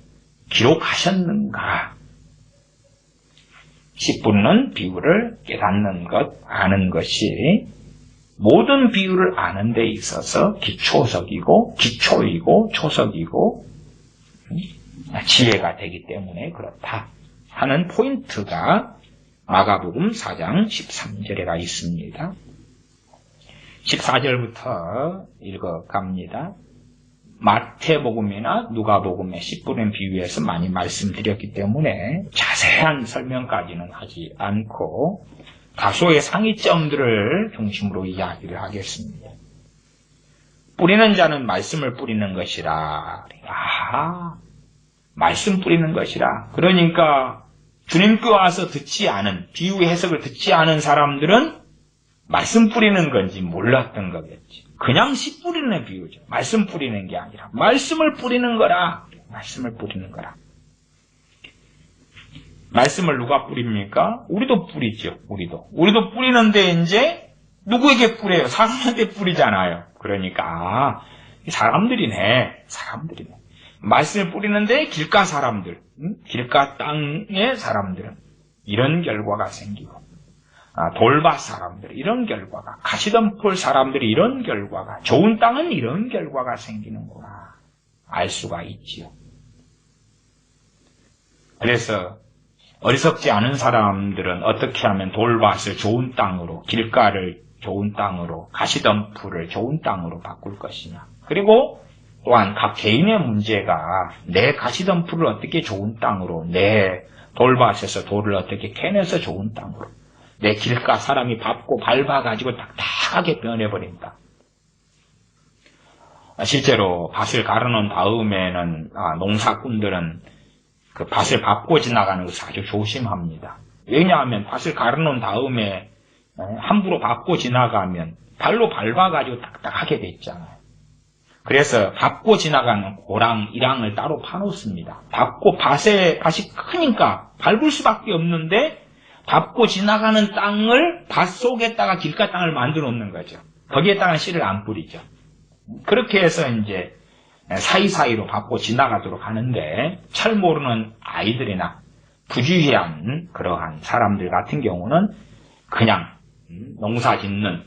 기록하셨는가? 10분은 비유를 깨닫는 것, 아는 것이 모든 비유를 아는 데 있어서 기초이고 초석이고 지혜가 되기 때문에 그렇다 하는 포인트가 마가복음 4장 13절에 있습니다. 14절부터 읽어갑니다. 마태복음이나 누가복음의 씨 뿌린 비유에서 많이 말씀드렸기 때문에 자세한 설명까지는 하지 않고 다소의 상위점들을 중심으로 이야기를 하겠습니다. 뿌리는 자는 말씀을 뿌리는 것이라. 말씀 뿌리는 것이라. 그러니까 주님께 와서 듣지 않은, 비유 해석을 듣지 않은 사람들은 말씀 뿌리는 건지 몰랐던 거겠지. 그냥 씨 뿌리는 비유죠. 말씀 뿌리는 게 아니라 말씀을 뿌리는 거라. 말씀을 뿌리는 거라. 말씀을 누가 뿌립니까? 우리도 뿌리죠. 우리도 뿌리는데 이제 누구에게 뿌려요? 사람한테 뿌리잖아요. 그러니까 사람들이네. 말씀을 뿌리는데 길가 사람들, 길가 땅의 사람들은 이런 결과가 생기고 돌밭 사람들 이런 결과가, 가시덤불 사람들이 이런 결과가, 좋은 땅은 이런 결과가 생기는구나 알 수가 있지요. 그래서 어리석지 않은 사람들은 어떻게 하면 돌밭을 좋은 땅으로, 길가를 좋은 땅으로, 가시덤불을 좋은 땅으로 바꿀 것이냐. 그리고 또한 각 개인의 문제가 내 가시덤불을 어떻게 좋은 땅으로, 내 돌밭에서 돌을 어떻게 캐내서 좋은 땅으로, 내 길가 사람이 밟고 밟아가지고 딱딱하게 변해버린다. 실제로 밭을 가르는 다음에는 농사꾼들은 그 밭을 밟고 지나가는 것을 아주 조심합니다. 왜냐하면 밭을 가르는 다음에 함부로 밟고 지나가면 발로 밟아가지고 딱딱하게 됐잖아요. 그래서 밟고 지나가는 고랑, 이랑을 따로 파놓습니다. 밭이 크니까 밟을 수밖에 없는데 밟고 지나가는 땅을 밭 속에다가 길가 땅을 만들어 놓는 거죠. 거기에다가 씨를 안 뿌리죠. 그렇게 해서 이제 사이사이로 밟고 지나가도록 하는데, 잘 모르는 아이들이나 부주의한 그러한 사람들 같은 경우는 그냥 농사 짓는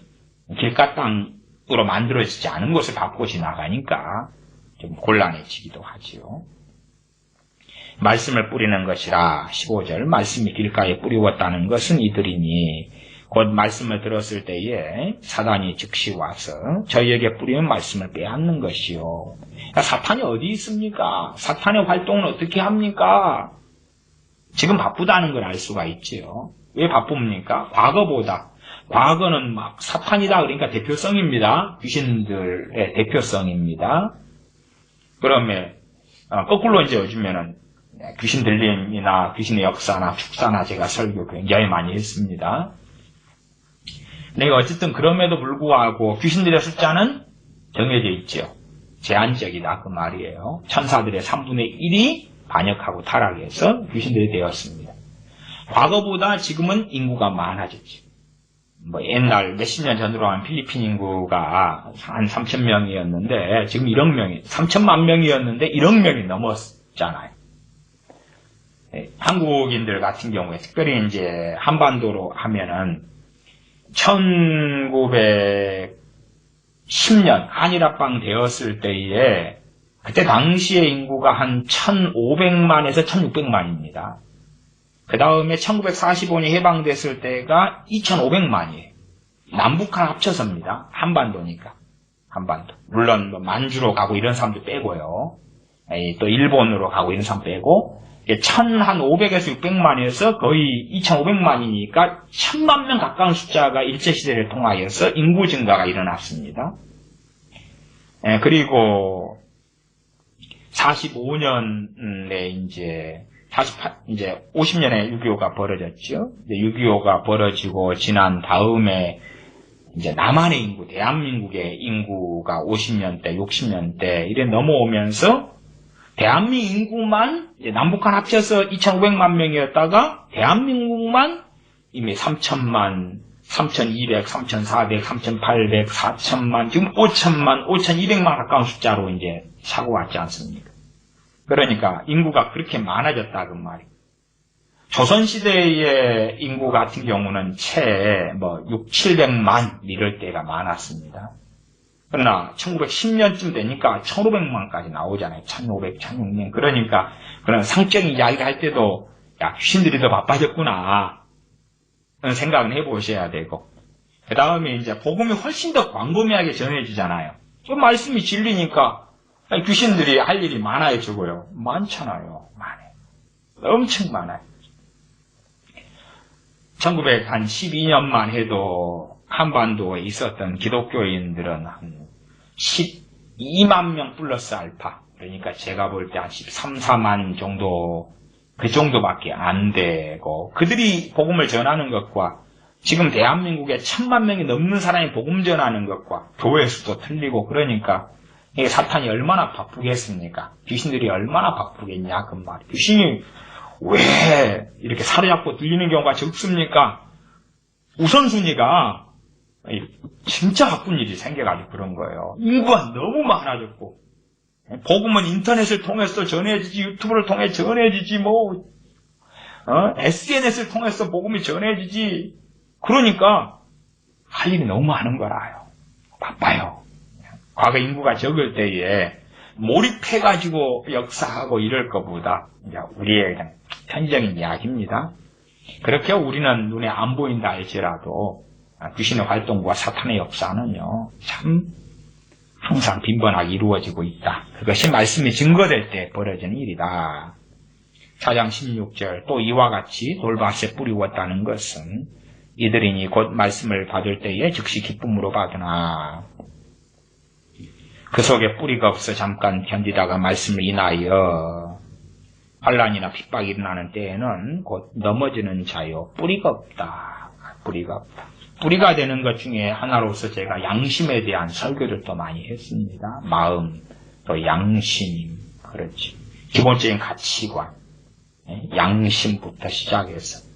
길가 땅으로 만들어지지 않은 곳을 밟고 지나가니까 좀 곤란해지기도 하지요. 말씀을 뿌리는 것이라. 15절, 말씀이 길가에 뿌리웠다는 것은 이들이니 곧 말씀을 들었을 때에 사단이 즉시 와서 저희에게 뿌리는 말씀을 빼앗는 것이요. 사탄이 어디 있습니까? 사탄의 활동은 어떻게 합니까? 지금 바쁘다는 걸 알 수가 있지요. 왜 바쁩니까? 과거는 막 사탄이다 그러니까 대표성입니다. 귀신들의 대표성입니다. 그러면 거꾸로 이제 요즘에는 귀신 들림이나 귀신의 역사나 축사나 제가 설교 굉장히 많이 했습니다. 내가 어쨌든 그럼에도 불구하고 귀신들의 숫자는 정해져 있죠. 제한적이다 그 말이에요. 천사들의 3분의 1이 반역하고 타락해서 귀신들이 되었습니다. 과거보다 지금은 인구가 많아졌죠. 옛날 몇십 년 전으로 하면 필리핀 인구가 한 3천 명이었는데 지금 1억 명이, 3천만 명이었는데 1억 명이 넘었잖아요. 한국인들 같은 경우에 특별히 이제 한반도로 하면은 1910년 한일합방 되었을 때에 그때 당시의 인구가 한 1500만에서 1600만입니다. 그 다음에 1945년에 해방됐을 때가 2500만이에요. 남북한 합쳐서입니다. 한반도니까. 한반도. 물론 만주로 가고 이런 사람도 빼고요. 또 일본으로 가고 이런 사람 빼고 1500에서 600만에서 거의 2500만이니까 1000만 명 가까운 숫자가 일제시대를 통하여서 인구 증가가 일어났습니다. 그리고 45년에 이제 50년에 6.25가 벌어졌죠. 6.25가 벌어지고 지난 다음에 이제 남한의 인구, 대한민국의 인구가 50년대, 60년대 이래 넘어오면서 대한민국 인구만 남북한 합쳐서 2,500만 명이었다가 대한민국만 이미 3,000만, 3,200, 3,400, 3,800, 4,000만, 지금 5,000만, 5,200만 가까운 숫자로 이제 차고 왔지 않습니까? 그러니까 인구가 그렇게 많아졌다 그 말이에요. 조선시대의 인구 같은 경우는 채 6, 700만 이럴 때가 많았습니다. 그러나 1910년쯤 되니까 1500만까지 나오잖아요. 1500, 1600. 그러니까 그런 상적인 이야기를 할 때도 야, 귀신들이 더 바빠졌구나 그런 생각은 해보셔야 되고, 그 다음에 이제 복음이 훨씬 더 광범위하게 전해지잖아요. 그 말씀이 진리니까 귀신들이 할 일이 많아지고요. 많잖아요. 많아요. 엄청 많아요. 1912년만 해도 한반도에 있었던 기독교인들은 한 12만 명 플러스 알파, 그러니까 제가 볼 때 한 13, 14만 정도, 그 정도밖에 안 되고, 그들이 복음을 전하는 것과 지금 대한민국에 1000만 명이 넘는 사람이 복음 전하는 것과 교회 수도 틀리고, 그러니까 이게 사탄이 얼마나 바쁘겠습니까? 귀신들이 얼마나 바쁘겠냐 그 말. 귀신이 왜 이렇게 사로잡고 들리는 경우가 적습니까? 우선순위가 진짜 바쁜 일이 생겨가지고 그런 거예요. 인구가 너무 많아졌고, 복음은 인터넷을 통해서 전해지지, 유튜브를 통해 전해지지, SNS를 통해서 복음이 전해지지, 그러니까 할 일이 너무 많은 거라요. 바빠요. 과거 인구가 적을 때에 몰입해가지고 역사하고 이럴 것보다 우리의 그냥 편의적인 이야기입니다. 그렇게 우리는 눈에 안 보인다 할지라도 귀신의 활동과 사탄의 역사는요, 참 항상 빈번하게 이루어지고 있다. 그것이 말씀이 증거될 때 벌어지는 일이다. 4장 16절 또 이와 같이 돌밭에 뿌리웠다는 것은 이들이니 곧 말씀을 받을 때에 즉시 기쁨으로 받으나 그 속에 뿌리가 없어 잠깐 견디다가 말씀을 인하여 환난이나 핍박이 일어나는 때에는 곧 넘어지는 자요. 뿌리가 없다. 뿌리가 없다. 뿌리가 되는 것 중에 하나로서 제가 양심에 대한 설교를 또 많이 했습니다. 마음, 또 양심, 그렇지. 기본적인 가치관, 양심부터 시작해서.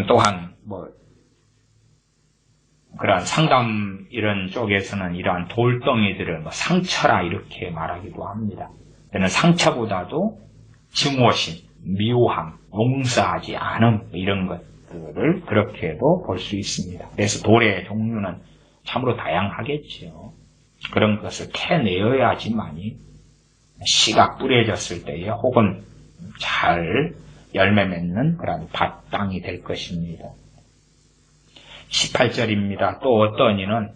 또한, 그러한 상담 이런 쪽에서는 이러한 돌덩이들을 상처라 이렇게 말하기도 합니다. 저는 상처보다도 증오심, 미워함, 용서하지 않음 이런 것들을 그렇게도 볼 수 있습니다. 그래서 돌의 종류는 참으로 다양하겠지요. 그런 것을 캐내어야지만이 씨가 뿌려졌을 때에 혹은 잘 열매 맺는 그런 밭땅이 될 것입니다. 18절입니다. 또 어떤 이는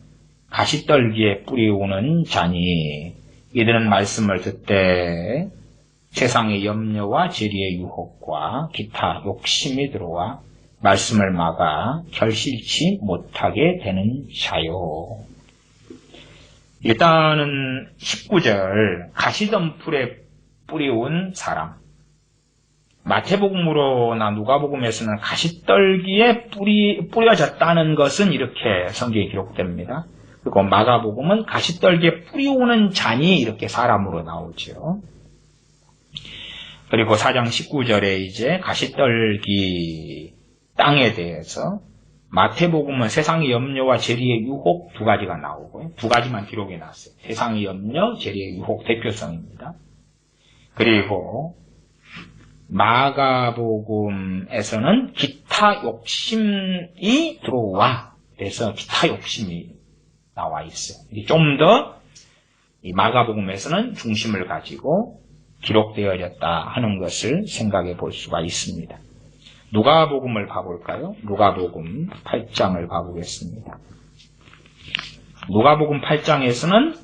가시떨기에 뿌리우는 자니 이들은 말씀을 듣되 세상의 염려와 재리의 유혹과 기타 욕심이 들어와 말씀을 막아 결실치 못하게 되는 자요. 일단은 19절 가시덤불에 뿌리운 사람. 마태복음으로나 누가복음에서는 가시떨기에 뿌려졌다는 것은 이렇게 성경에 기록됩니다. 그리고 마가복음은 가시떨기에 뿌리오는 잔이 이렇게 사람으로 나오죠. 그리고 4장 19절에 이제 가시떨기 땅에 대해서 마태복음은 세상의 염려와 재리의 유혹 두 가지가 나오고요. 두 가지만 기록이 났어요. 세상의 염려, 재리의 유혹 대표성입니다. 그리고 마가복음에서는 기타 욕심이 들어와. 그래서 기타 욕심이 나와 있어요. 좀 더 이 마가복음에서는 중심을 가지고 기록되어졌다 하는 것을 생각해 볼 수가 있습니다. 누가복음을 봐볼까요? 누가복음 8장을 봐보겠습니다. 누가복음 8장에서는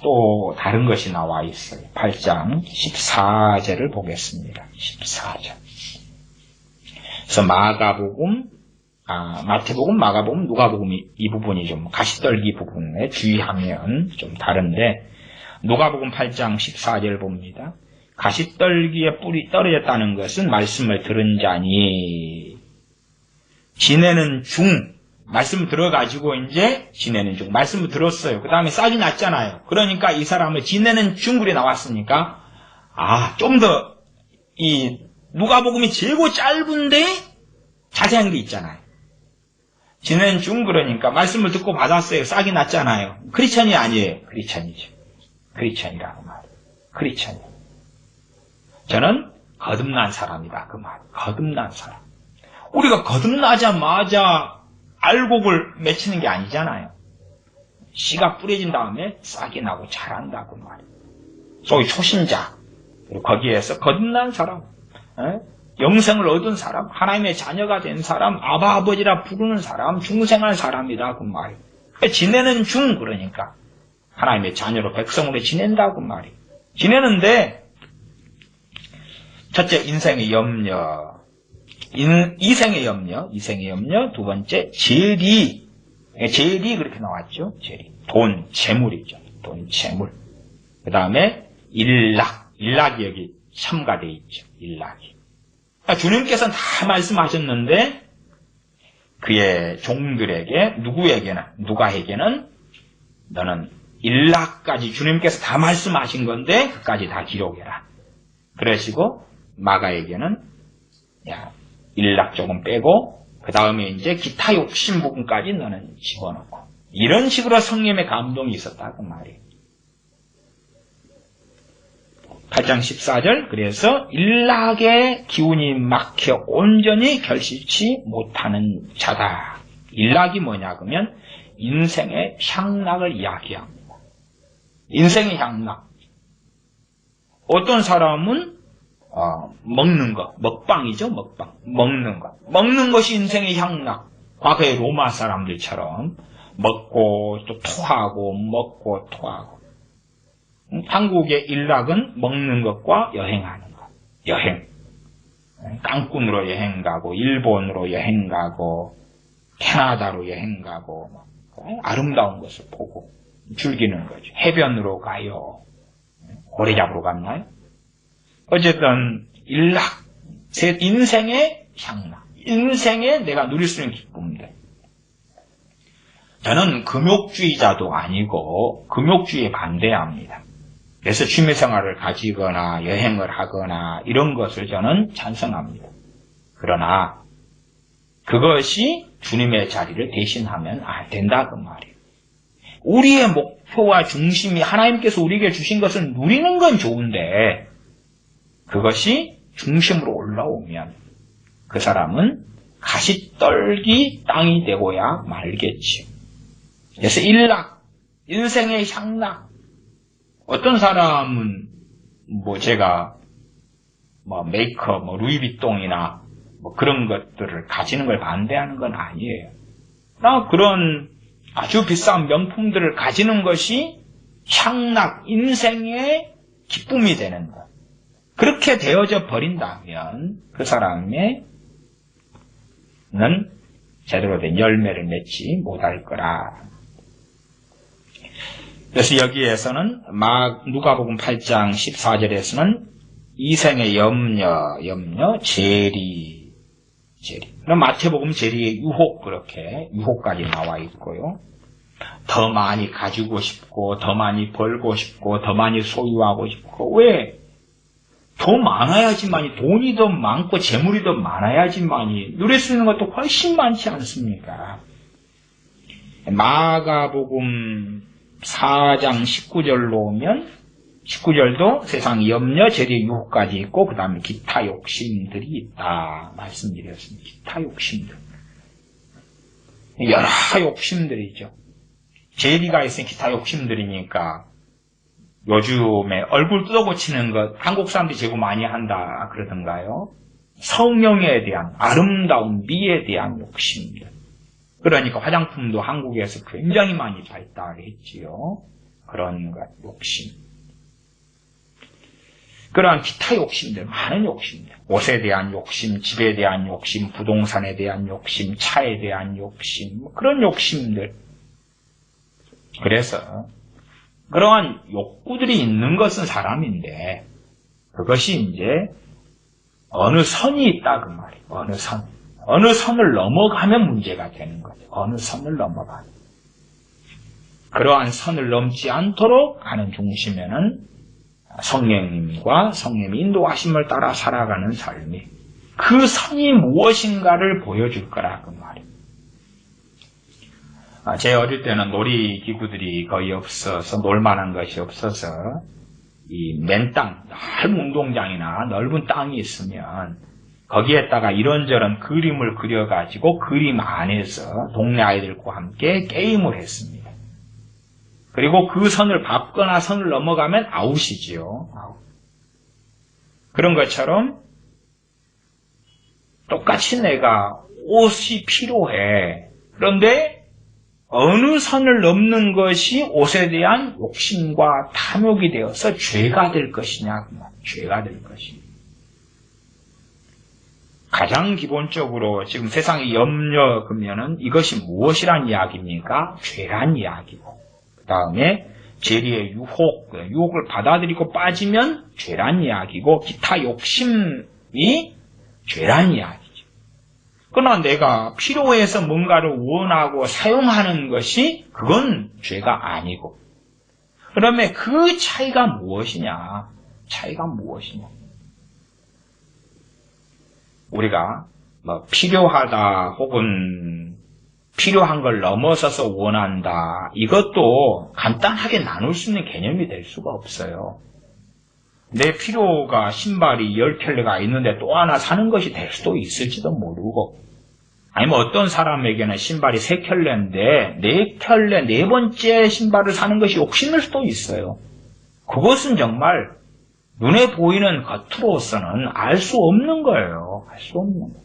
또 다른 것이 나와 있어요. 8장 14절을 보겠습니다. 14절. 그래서 마가복음, 마태복음, 마가복음, 누가복음 이 부분이 좀 가시떨기 부분에 주의하면 좀 다른데 누가복음 8장 14절 봅니다. 가시떨기에 뿌리 떨어졌다는 것은 말씀을 들은 자니 지내는 중 말씀을 들어가지고 이제 지내는 중 말씀을 들었어요. 그 다음에 싹이 났잖아요. 그러니까 이 사람을 지내는 중글이 나왔으니까 좀 더 이 누가복음이 최고 짧은데 자세한 게 있잖아요. 지내는 중 그러니까 말씀을 듣고 받았어요. 싹이 났잖아요. 크리스천이 아니에요. 크리스천이죠. 크리스천이라고 말이에요. 크리스천이. 저는 거듭난 사람이다. 그 말. 거듭난 사람. 우리가 거듭나자마자 알곡을 맺히는 게 아니잖아요. 씨가 뿌려진 다음에 싹이 나고 자란다고 말이에요. 소위 초신자. 그리고 거기에서 거듭난 사람, 영생을 얻은 사람, 하나님의 자녀가 된 사람, 아바 아버지라 부르는 사람, 중생할 사람이다 그 말이에요. 지내는 중 그러니까 하나님의 자녀로 백성으로 지낸다고 말이에요. 지내는데 첫째 인생의 염려, 이생의 염려, 두 번째 재리 그렇게 나왔죠. 재리, 돈, 재물이죠. 돈, 재물. 그 다음에 일락이 여기 첨가되어 있죠. 일락이. 주님께서는 다 말씀하셨는데 그의 종들에게 누가에게는 너는 일락까지 주님께서 다 말씀하신 건데 그까지 다 기록해라. 그러시고 마가에게는 일락 조금 빼고 그 다음에 이제 기타 욕심 부분까지 너는 집어넣고 이런 식으로 성령의 감동이 있었다 그 말이에요. 8장 14절 그래서 일락의 기운이 막혀 온전히 결실치 못하는 자다. 일락이 뭐냐 그러면 인생의 향락을 이야기합니다. 인생의 향락. 어떤 사람은 먹는 거, 먹방이죠, 먹방. 먹는 것. 먹는 것이 인생의 향락. 과거의 로마 사람들처럼 먹고 또 토하고 먹고 토하고. 한국의 일락은 먹는 것과 여행하는 것. 여행. 깡꾼으로 여행 가고 일본으로 여행 가고 캐나다로 여행 가고 아름다운 것을 보고 즐기는 거죠. 해변으로 가요. 고래 잡으러 갔나요? 어쨌든 일락, 제 인생의 향락, 인생에 내가 누릴 수 있는 기쁨들. 저는 금욕주의자도 아니고 금욕주의에 반대합니다. 그래서 취미생활을 가지거나 여행을 하거나 이런 것을 저는 찬성합니다. 그러나 그것이 주님의 자리를 대신하면 안 된다 그 말이에요. 우리의 목표와 중심이 하나님께서 우리에게 주신 것을 누리는 건 좋은데 그것이 중심으로 올라오면 그 사람은 가시떨기 땅이 되고야 말겠지. 그래서 일락, 인생의 향락. 어떤 사람은 제가 메이크업, 루이비통이나 그런 것들을 가지는 걸 반대하는 건 아니에요. 나 그런 아주 비싼 명품들을 가지는 것이 향락, 인생의 기쁨이 되는 것. 그렇게 되어져 버린다면 그 사람의 는 제대로 된 열매를 맺지 못할 거라. 그래서 여기에서는 누가복음 8장 14절에서는 이생의 염려, 재리. 그럼 마태복음 재리의 유혹 그렇게 유혹까지 나와 있고요. 더 많이 가지고 싶고 더 많이 벌고 싶고 더 많이 소유하고 싶고 왜? 더 많아야지만이 돈이 더 많고 재물이 더 많아야지만이 누릴 수 있는 것도 훨씬 많지 않습니까? 마가복음 4장 19절로 오면 19절도 세상 염려, 재리, 유혹까지 있고 그 다음에 기타 욕심들이 있다 말씀드렸습니다. 기타 욕심들. 여러 욕심들이죠. 재리가 있으니 기타 욕심들이니까 요즘에 얼굴 뜯어고치는 것 한국 사람들이 제일 많이 한다 그러던가요? 성형에 대한 아름다운 미에 대한 욕심들. 그러니까 화장품도 한국에서 굉장히 많이 발달했지요. 그런 것, 욕심. 그러한 기타 욕심들, 많은 욕심들. 옷에 대한 욕심, 집에 대한 욕심, 부동산에 대한 욕심, 차에 대한 욕심, 그런 욕심들. 그래서 그러한 욕구들이 있는 것은 사람인데 그것이 이제 어느 선이 있다 그 말이에요. 어느 선. 어느 선을 넘어가면 문제가 되는 거죠. 어느 선을 넘어가면. 그러한 선을 넘지 않도록 하는 중심에는 성령님과 성령님의 인도하심을 따라 살아가는 삶이 그 선이 무엇인가를 보여줄 거라 그 말이에요. 제 어릴 때는 놀이기구들이 거의 없어서 놀만한 것이 없어서 이 맨땅, 넓은 운동장이나 넓은 땅이 있으면 거기에다가 이런저런 그림을 그려가지고 그림 안에서 동네 아이들과 함께 게임을 했습니다. 그리고 그 선을 밟거나 선을 넘어가면 아웃이지요. 아웃. 그런 것처럼 똑같이 내가 옷이 필요해. 그런데 어느 선을 넘는 것이 옷에 대한 욕심과 탐욕이 되어서 죄가 될 것이냐. 죄가 될 것이냐. 가장 기본적으로 지금 세상의 염려 그러면은 이것이 무엇이란 이야기입니까? 죄란 이야기고. 그 다음에 재리의 유혹을 받아들이고 빠지면 죄란 이야기고 기타 욕심이 죄란 이야기죠. 그러나 내가 필요해서 뭔가를 원하고 사용하는 것이 그건 죄가 아니고 그러면 그 차이가 무엇이냐? 차이가 무엇이냐? 우리가 필요하다 혹은 필요한 걸 넘어서서 원한다 이것도 간단하게 나눌 수 있는 개념이 될 수가 없어요. 내 필요가 신발이 10켤레가 있는데 또 하나 사는 것이 될 수도 있을지도 모르고, 아니면 어떤 사람에게는 신발이 3켤레인데 4켤레, 4번째 신발을 사는 것이 욕심일 수도 있어요. 그것은 정말 눈에 보이는 겉으로서는 알 수 없는 거예요. 알 수 없는 거예요.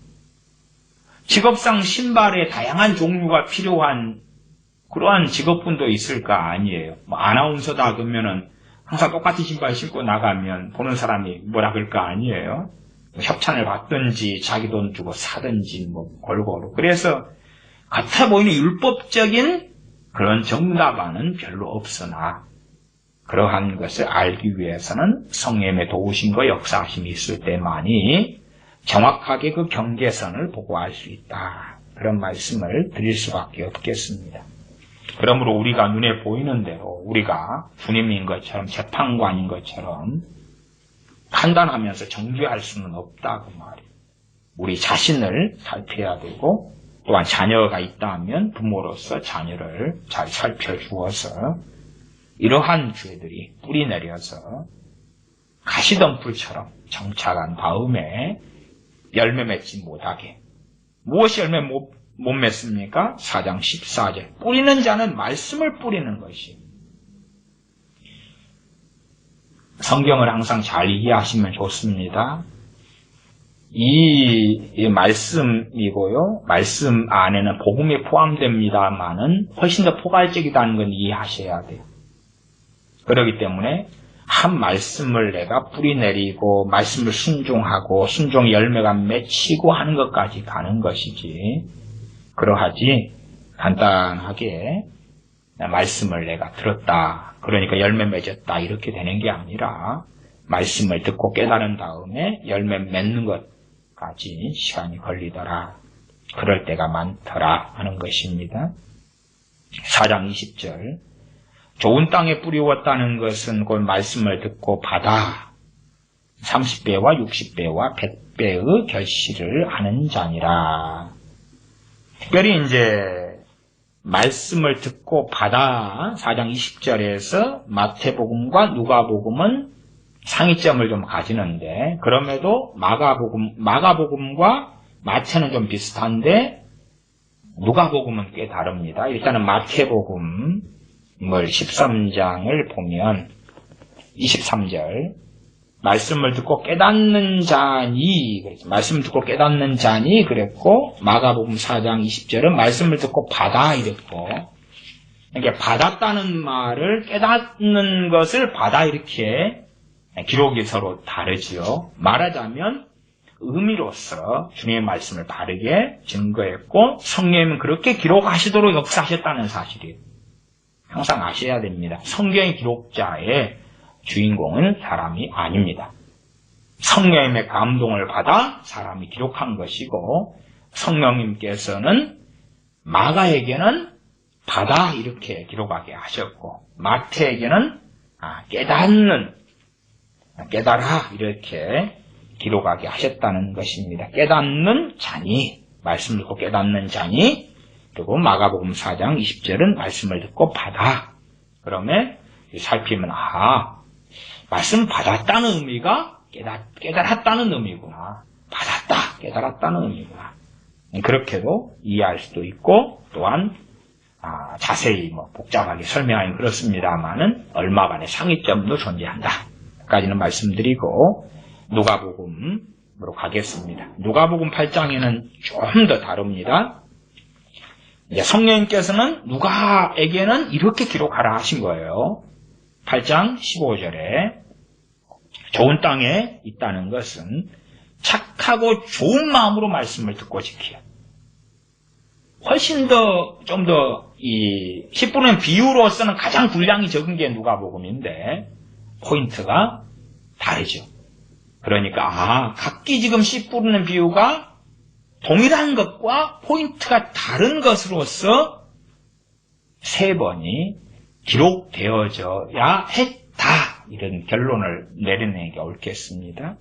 직업상 신발의 다양한 종류가 필요한 그러한 직업분도 있을 거 아니에요. 아나운서다 그러면은 항상 똑같은 신발 신고 나가면 보는 사람이 뭐라 그럴 거 아니에요. 협찬을 받든지 자기 돈 주고 사든지 골고루. 그래서 같아 보이는 율법적인 그런 정답안은 별로 없으나 그러한 것을 알기 위해서는 성령의 도우심과 역사하심이 있을 때만이 정확하게 그 경계선을 보고 알 수 있다. 그런 말씀을 드릴 수밖에 없겠습니다. 그러므로 우리가 눈에 보이는 대로 우리가 주님인 것처럼 재판관인 것처럼 판단하면서 정죄할 수는 없다고 말이에요. 우리 자신을 살펴야 되고 또한 자녀가 있다면 부모로서 자녀를 잘 살펴주어서 이러한 죄들이 뿌리 내려서 가시덤불처럼 정착한 다음에 열매 맺지 못하게. 무엇이 열매 못 맺습니까? 4장 14절. 뿌리는 자는 말씀을 뿌리는 것이. 성경을 항상 잘 이해하시면 좋습니다. 이 말씀이고요. 말씀 안에는 복음이 포함됩니다만은 훨씬 더 포괄적이다는 건 이해하셔야 돼요. 그렇기 때문에 한 말씀을 내가 뿌리내리고 말씀을 순종하고 순종의 열매가 맺히고 하는 것까지 가는 것이지 그러하지 간단하게 말씀을 내가 들었다. 그러니까 열매 맺었다. 이렇게 되는 게 아니라 말씀을 듣고 깨달은 다음에 열매 맺는 것까지 시간이 걸리더라. 그럴 때가 많더라 하는 것입니다. 4장 20절 좋은 땅에 뿌리웠다는 것은 곧 말씀을 듣고 받아 30배와 60배와 100배의 결실을 하는 자니라. 특별히 이제 말씀을 듣고 받아 4장 20절에서 마태복음과 누가복음은 상이점을 좀 가지는데 그럼에도 마가복음과 마태는 좀 비슷한데 누가복음은 꽤 다릅니다. 일단은 마태복음을 13장을 보면 23절 말씀을 듣고 깨닫는 자니 그랬죠. 말씀을 듣고 깨닫는 자니 그랬고 마가복음 4장 20절은 말씀을 듣고 받아 이랬고 그러니까 받았다는 말을 깨닫는 것을 받아 이렇게 기록이 서로 다르지요. 말하자면 의미로서 주님의 말씀을 바르게 증거했고 성령님은 그렇게 기록하시도록 역사하셨다는 사실이에요. 항상 아셔야 됩니다. 성경의 기록자의 주인공은 사람이 아닙니다. 성령님의 감동을 받아 사람이 기록한 것이고 성령님께서는 마가에게는 받아 이렇게 기록하게 하셨고 마태에게는 깨달아 이렇게 기록하게 하셨다는 것입니다. 깨닫는 자니 말씀을 듣고 깨닫는 자니 그리고 마가복음 4장 20절은 말씀을 듣고 받아. 그러면 살피면 말씀 받았다는 의미가 깨달았다는 의미구나. 받았다, 깨달았다는 의미구나. 그렇게도 이해할 수도 있고 또한 자세히 복잡하게 설명하기는 그렇습니다만은 얼마간의 상이점도 존재한다. 까지는 말씀드리고 누가복음으로 가겠습니다. 누가복음 8장에는 좀 더 다릅니다. 성령님께서는 누가에게는 이렇게 기록하라 하신 거예요. 8장 15절에 좋은 땅에 있다는 것은 착하고 좋은 마음으로 말씀을 듣고 지키요. 훨씬 더 좀 더 이 10분의 비유로서는 가장 분량이 적은 게 누가복음인데 포인트가 다르죠. 그러니까 각기 지금 씨 뿌리는 비유가 동일한 것과 포인트가 다른 것으로서 3번이 기록되어져야 했다. 이런 결론을 내리는 게 옳겠습니다.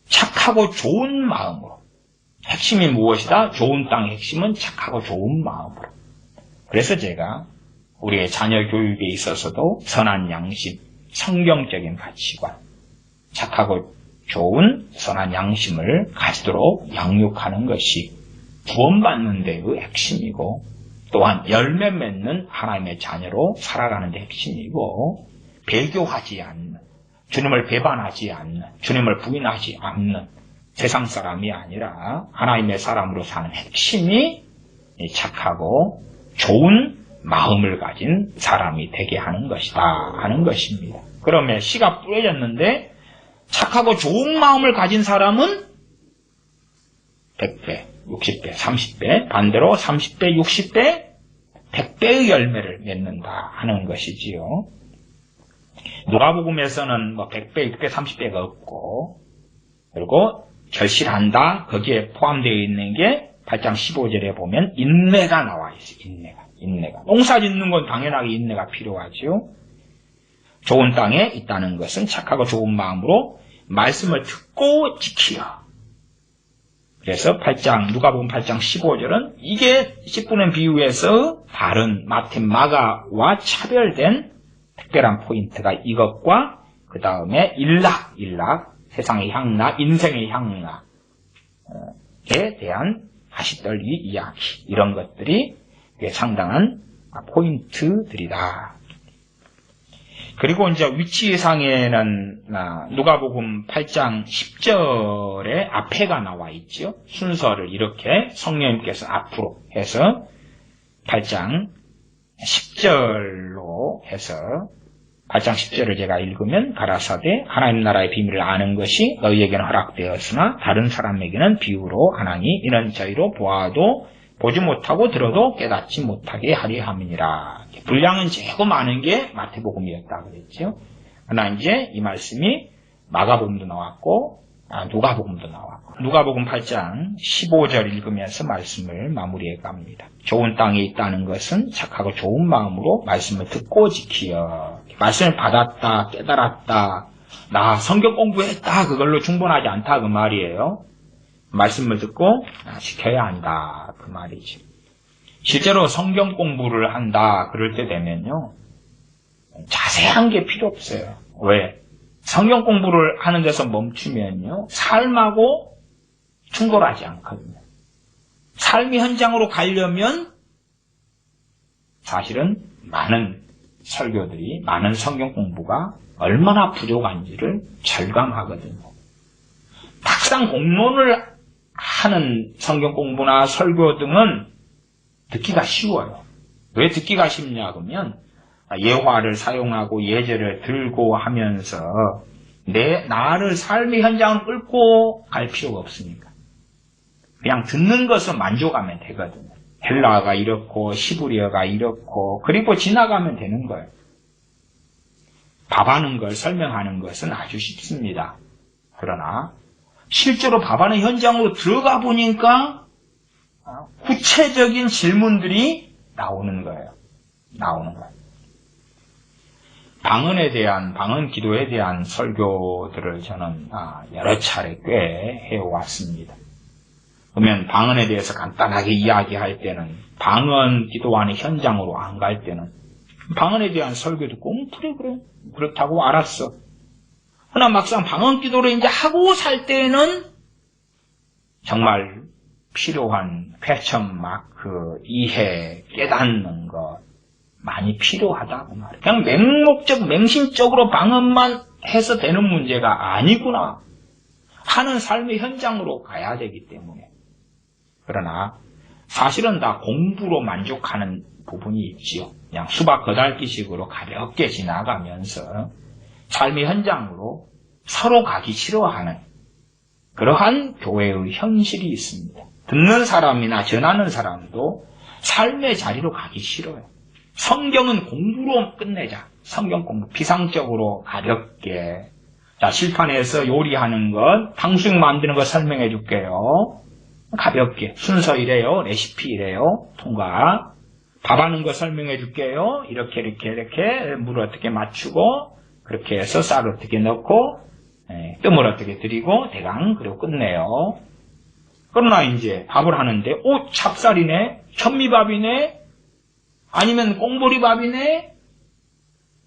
착하고 좋은 마음으로. 핵심이 무엇이다? 좋은 땅의 핵심은 착하고 좋은 마음으로. 그래서 제가 우리의 자녀 교육에 있어서도 선한 양심, 성경적인 가치관, 착하고 좋은 선한 양심을 가지도록 양육하는 것이 구원받는 데의 핵심이고 또한 열매 맺는 하나님의 자녀로 살아가는 데 핵심이고 배교하지 않는, 주님을 배반하지 않는, 주님을 부인하지 않는 세상 사람이 아니라 하나님의 사람으로 사는 핵심이 착하고 좋은 마음을 가진 사람이 되게 하는 것이다 하는 것입니다. 그러면 씨가 뿌려졌는데 착하고 좋은 마음을 가진 사람은 100배, 60배, 30배, 반대로 30배, 60배, 100배의 열매를 맺는다 하는 것이지요. 누가복음에서는 100배, 6배, 30배가 없고, 그리고 결실한다, 거기에 포함되어 있는 게 8장 15절에 보면 인내가 나와 있어요. 인내가. 농사 짓는 건 당연하게 인내가 필요하죠. 좋은 땅에 있다는 것은 착하고 좋은 마음으로 말씀을 듣고 지키어. 그래서 누가복음 8장 15절은 이게 10분의 비유에서 다른 마태, 마가와 차별된 특별한 포인트가 이것과 그 다음에 일락, 세상의 향락, 인생의 향락에 대한 가시떨기 이야기, 이런 것들이 상당한 포인트들이다. 그리고 이제 위치상에는 누가복음 8장 10절에 앞에가 나와 있죠. 순서를 이렇게 성령님께서 앞으로 해서 8장 10절로 해서 8장 10절을 제가 읽으면 가라사대 하나님 나라의 비밀을 아는 것이 너희에게는 허락되었으나 다른 사람에게는 비유로 하나니 이는 저희로 보아도 보지 못하고 들어도 깨닫지 못하게 하려 함이니라. 분량은 제고 많은 게 마태복음이었다 그랬죠. 그러나 이제 이 말씀이 마가복음도 나왔고 누가복음도 나왔고 누가복음 8장 15절 읽으면서 말씀을 마무리해 갑니다. 좋은 땅에 있다는 것은 착하고 좋은 마음으로 말씀을 듣고 지키어. 말씀을 받았다, 깨달았다, 나 성경 공부했다, 그걸로 충분하지 않다 그 말이에요. 말씀을 듣고 지켜야 한다 그 말이죠. 실제로 성경 공부를 한다 그럴 때 되면요 자세한 게 필요 없어요. 왜? 성경 공부를 하는 데서 멈추면요 삶하고 충돌하지 않거든요. 삶의 현장으로 가려면 사실은 많은 설교들이, 많은 성경 공부가 얼마나 부족한지를 절감하거든요. 막상 공론을 하는 성경 공부나 설교 등은 듣기가 쉬워요. 왜 듣기가 쉽냐 그러면 예화를 사용하고 예제를 들고 하면서 나를 삶의 현장을 끌고 갈 필요가 없으니까 그냥 듣는 것을 만족하면 되거든요. 헬라어가 이렇고 시브리어가 이렇고 그리고 지나가면 되는 거예요. 밥하는 걸 설명하는 것은 아주 쉽습니다. 그러나 실제로 밥하는 현장으로 들어가 보니까 구체적인 질문들이 나오는 거예요. 방언 기도에 대한 설교들을 저는 여러 차례 꽤 해왔습니다. 그러면 방언에 대해서 간단하게 이야기할 때는 방언 기도하는 현장으로 안 갈 때는 방언에 대한 설교 듣고 그래 그렇다고 알았어. 그러나 막상 방언 기도를 이제 하고 살 때는 정말 필요한 쾌천 마크, 이해, 깨닫는 것 많이 필요하다고 말이에요. 그냥 맹목적, 맹신적으로 방언만 해서 되는 문제가 아니구나 하는 삶의 현장으로 가야 되기 때문에. 그러나 사실은 다 공부로 만족하는 부분이 있지요. 그냥 수박 거달기식으로 가볍게 지나가면서 삶의 현장으로 서로 가기 싫어하는 그러한 교회의 현실이 있습니다. 듣는 사람이나 전하는 사람도 삶의 자리로 가기 싫어요. 성경은 공부로 끝내자. 성경 공부 비상적으로 가볍게. 자, 실판에서 요리하는 것, 탕수육 만드는 거 설명해 줄게요. 가볍게. 순서 이래요. 레시피 이래요. 통과. 밥하는 거 설명해 줄게요. 이렇게 물을 어떻게 맞추고 그렇게 해서 쌀을 어떻게 넣고 뜸을 어떻게 들이고 대강 그리고 끝내요. 그러나 이제 밥을 하는데 찹쌀이네, 현미밥이네, 아니면 꽁보리밥이네,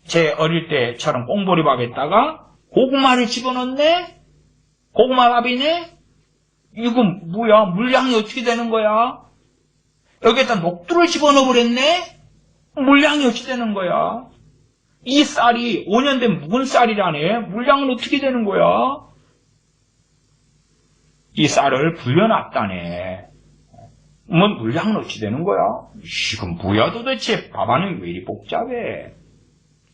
제 어릴 때처럼 꽁보리밥에다가 고구마를 집어넣네? 고구마밥이네? 이건 뭐야? 물량이 어떻게 되는 거야? 여기에다 녹두를 집어넣어버렸네? 물량이 어떻게 되는 거야? 이 쌀이 5년 된 묵은 쌀이라네? 물량은 어떻게 되는 거야? 이 쌀을 불려놨다네. 물량은 어찌 되는 거야? 이건 뭐야 도대체? 밥안은 왜 이리 복잡해?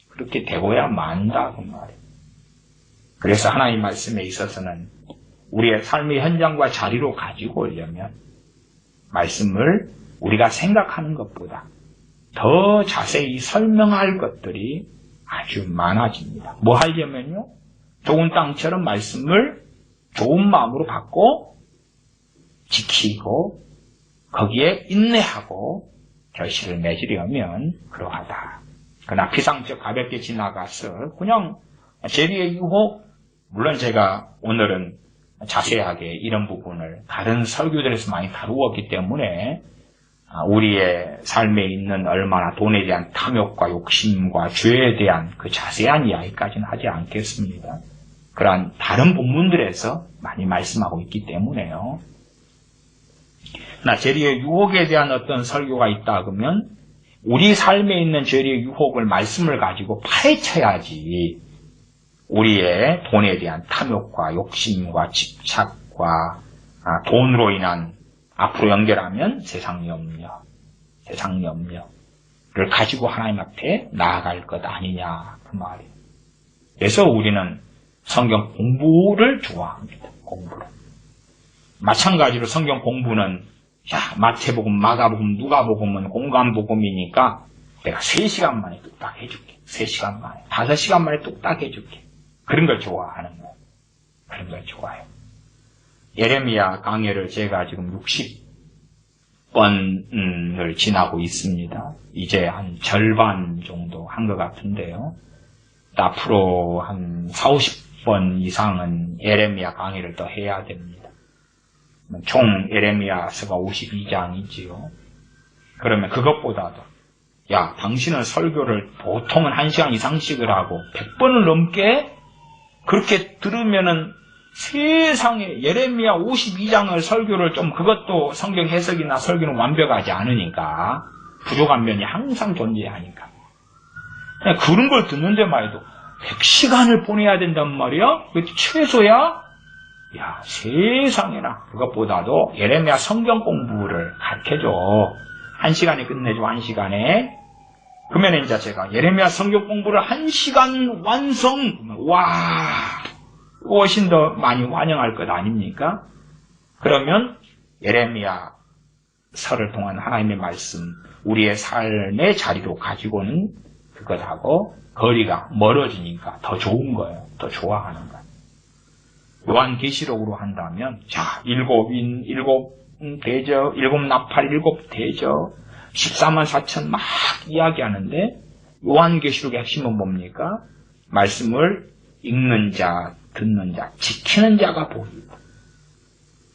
그렇게 되고야 만다 그 말이야. 그래서 하나님 말씀에 있어서는 우리의 삶의 현장과 자리로 가지고 오려면 말씀을 우리가 생각하는 것보다 더 자세히 설명할 것들이 아주 많아집니다. 뭐 하려면요? 좋은 땅처럼 말씀을 좋은 마음으로 받고 지키고 거기에 인내하고 결실을 맺으려면 그러하다. 그러나 피상적 가볍게 지나가서 그냥 재리의 유혹, 물론 제가 오늘은 자세하게 이런 부분을 다른 설교들에서 많이 다루었기 때문에 우리의 삶에 있는 얼마나 돈에 대한 탐욕과 욕심과 죄에 대한 그 자세한 이야기까지는 하지 않겠습니다. 그러한 다른 본문들에서 많이 말씀하고 있기 때문에요. 나 죄의 유혹에 대한 어떤 설교가 있다 그러면 우리 삶에 있는 죄의 유혹을 말씀을 가지고 파헤쳐야지 우리의 돈에 대한 탐욕과 욕심과 집착과 돈으로 인한 앞으로 연결하면 세상 염려를 가지고 하나님 앞에 나아갈 것 아니냐 그 말이에요. 그래서 우리는 성경 공부를 좋아합니다. 공부를. 마찬가지로 성경 공부는 마태복음, 마가복음, 누가복음은 공간복음이니까 내가 3시간 만에 뚝딱 해줄게. 3시간 만에, 5시간 만에 뚝딱 해줄게. 그런 걸 좋아하는 거예요. 그런 걸 좋아해요. 예레미야 강해를 제가 지금 60번을 지나고 있습니다. 이제 한 절반 정도 한 것 같은데요. 앞으로 한 40-50번 이상은 예레미야 강의를 더 해야 됩니다. 총 예레미야서가 52장이지요. 그러면 그것보다도 당신은 설교를 보통은 1시간 이상씩을 하고 100번을 넘게 그렇게 들으면은 세상에 예레미야 52장을 설교를 좀 그것도 성경 해석이나 설교는 완벽하지 않으니까 부족한 면이 항상 존재하니까 그냥 그런 걸 듣는 데만 해도 100시간을 보내야 된단 말이야? 그게 최소야? 세상에나 그것보다도 예레미야 성경 공부를 가르쳐줘. 1시간에 끝내줘. 1시간에. 그러면 이제 제가 예레미야 성경 공부를 1시간 완성. 훨씬 더 많이 환영할 것 아닙니까? 그러면 예레미야 서를 통한 하나님의 말씀, 우리의 삶의 자리로 가지고는 그것하고 거리가 멀어지니까 더 좋은 거예요. 더 좋아하는 거예요. 요한계시록으로 한다면 7인, 7대접, 7나팔, 7대접, 14만 4천 막 이야기하는데 요한계시록의 핵심은 뭡니까? 말씀을 읽는 자, 듣는 자, 지키는 자가 보입니다.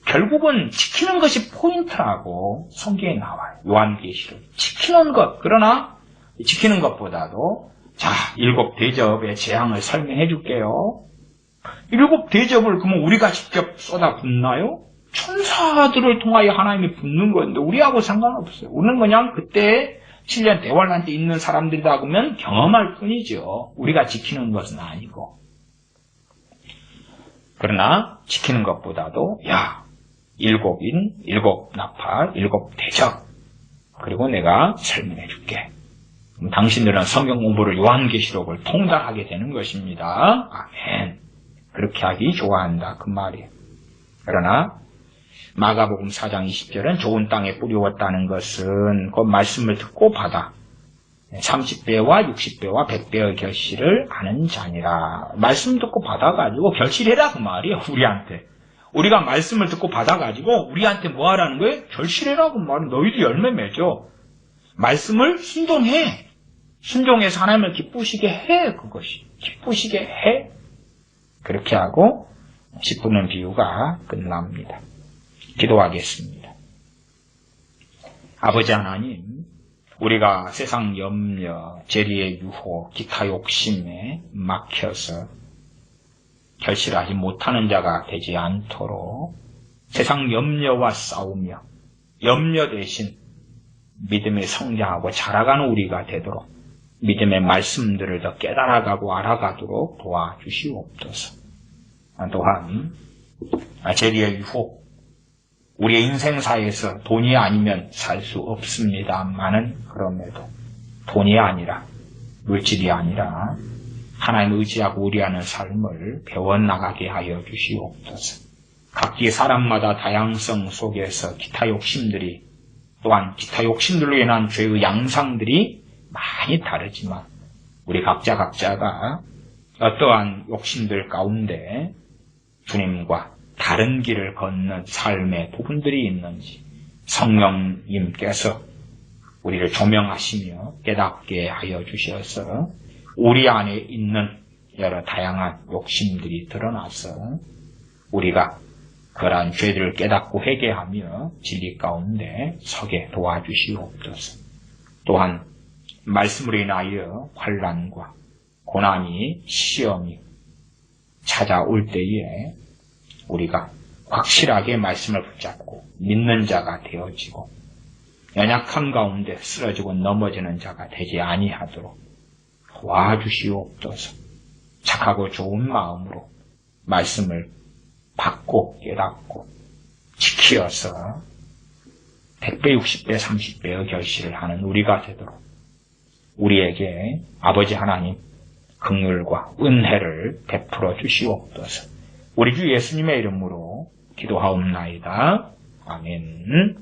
결국은 지키는 것이 포인트라고 성경에 나와요. 요한계시록. 지키는 것. 그러나 지키는 것보다도 7대접의 재앙을 설명해 줄게요. 7대접을 그러면 우리가 직접 쏟아붓나요? 천사들을 통하여 하나님이 붓는 건데 우리하고 상관없어요. 우리는 그냥 그때 7년 대환란 때 있는 사람들이다 그러면 경험할 뿐이죠. 우리가 지키는 것은 아니고. 그러나 지키는 것보다도 7인, 7나팔, 7대접 그리고 내가 설명해 줄게. 당신들은 성경 공부를 요한계시록을 통달하게 되는 것입니다. 아멘. 그렇게 하기 좋아한다 그 말이에요. 그러나 마가복음 4장 20절은 좋은 땅에 뿌리웠다는 것은 그 말씀을 듣고 받아 30배와 60배와 100배의 결실을 하는 자니라. 말씀 듣고 받아가지고 결실해라 그 말이에요. 우리한테. 우리가 말씀을 듣고 받아가지고 우리한테 뭐 하라는 거예요? 결실해라 그 말이에요. 너희도 열매 맺어. 말씀을 순종해. 순종해서 하나님을 기쁘시게 해. 그것이. 기쁘시게 해. 그렇게 하고 10분의 비유가 끝납니다. 기도하겠습니다. 아버지 하나님, 우리가 세상 염려, 재리의 유혹, 기타 욕심에 막혀서 결실하지 못하는 자가 되지 않도록 세상 염려와 싸우며 염려 대신 믿음에 성장하고 자라가는 우리가 되도록 믿음의 말씀들을 더 깨달아가고 알아가도록 도와주시옵소서. 또한 재리의 유혹, 우리의 인생사에서 돈이 아니면 살 수 없습니다만은 그럼에도 돈이 아니라 물질이 아니라 하나님 의지하고 의리하는 삶을 배워나가게 하여 주시옵소서. 각기 사람마다 다양성 속에서 기타 욕심들이 또한 기타 욕심들로 인한 죄의 양상들이 많이 다르지만 우리 각자가 어떠한 욕심들 가운데 주님과 다른 길을 걷는 삶의 부분들이 있는지 성령님께서 우리를 조명하시며 깨닫게 하여 주셔서 우리 안에 있는 여러 다양한 욕심들이 드러나서 우리가 그러한 죄들을 깨닫고 회개하며 진리 가운데 서게 도와주시옵소서. 또한 말씀으로 인하여 환난과 고난이 시험이 찾아올 때에 우리가 확실하게 말씀을 붙잡고 믿는 자가 되어지고 연약함 가운데 쓰러지고 넘어지는 자가 되지 아니하도록 도와주시옵소서. 착하고 좋은 마음으로 말씀을 받고 깨닫고 지키어서 100배, 60배, 30배의 결실을 하는 우리가 되도록 우리에게 아버지 하나님 긍휼과 은혜를 베풀어 주시옵소서. 우리 주 예수님의 이름으로 기도하옵나이다. 아멘.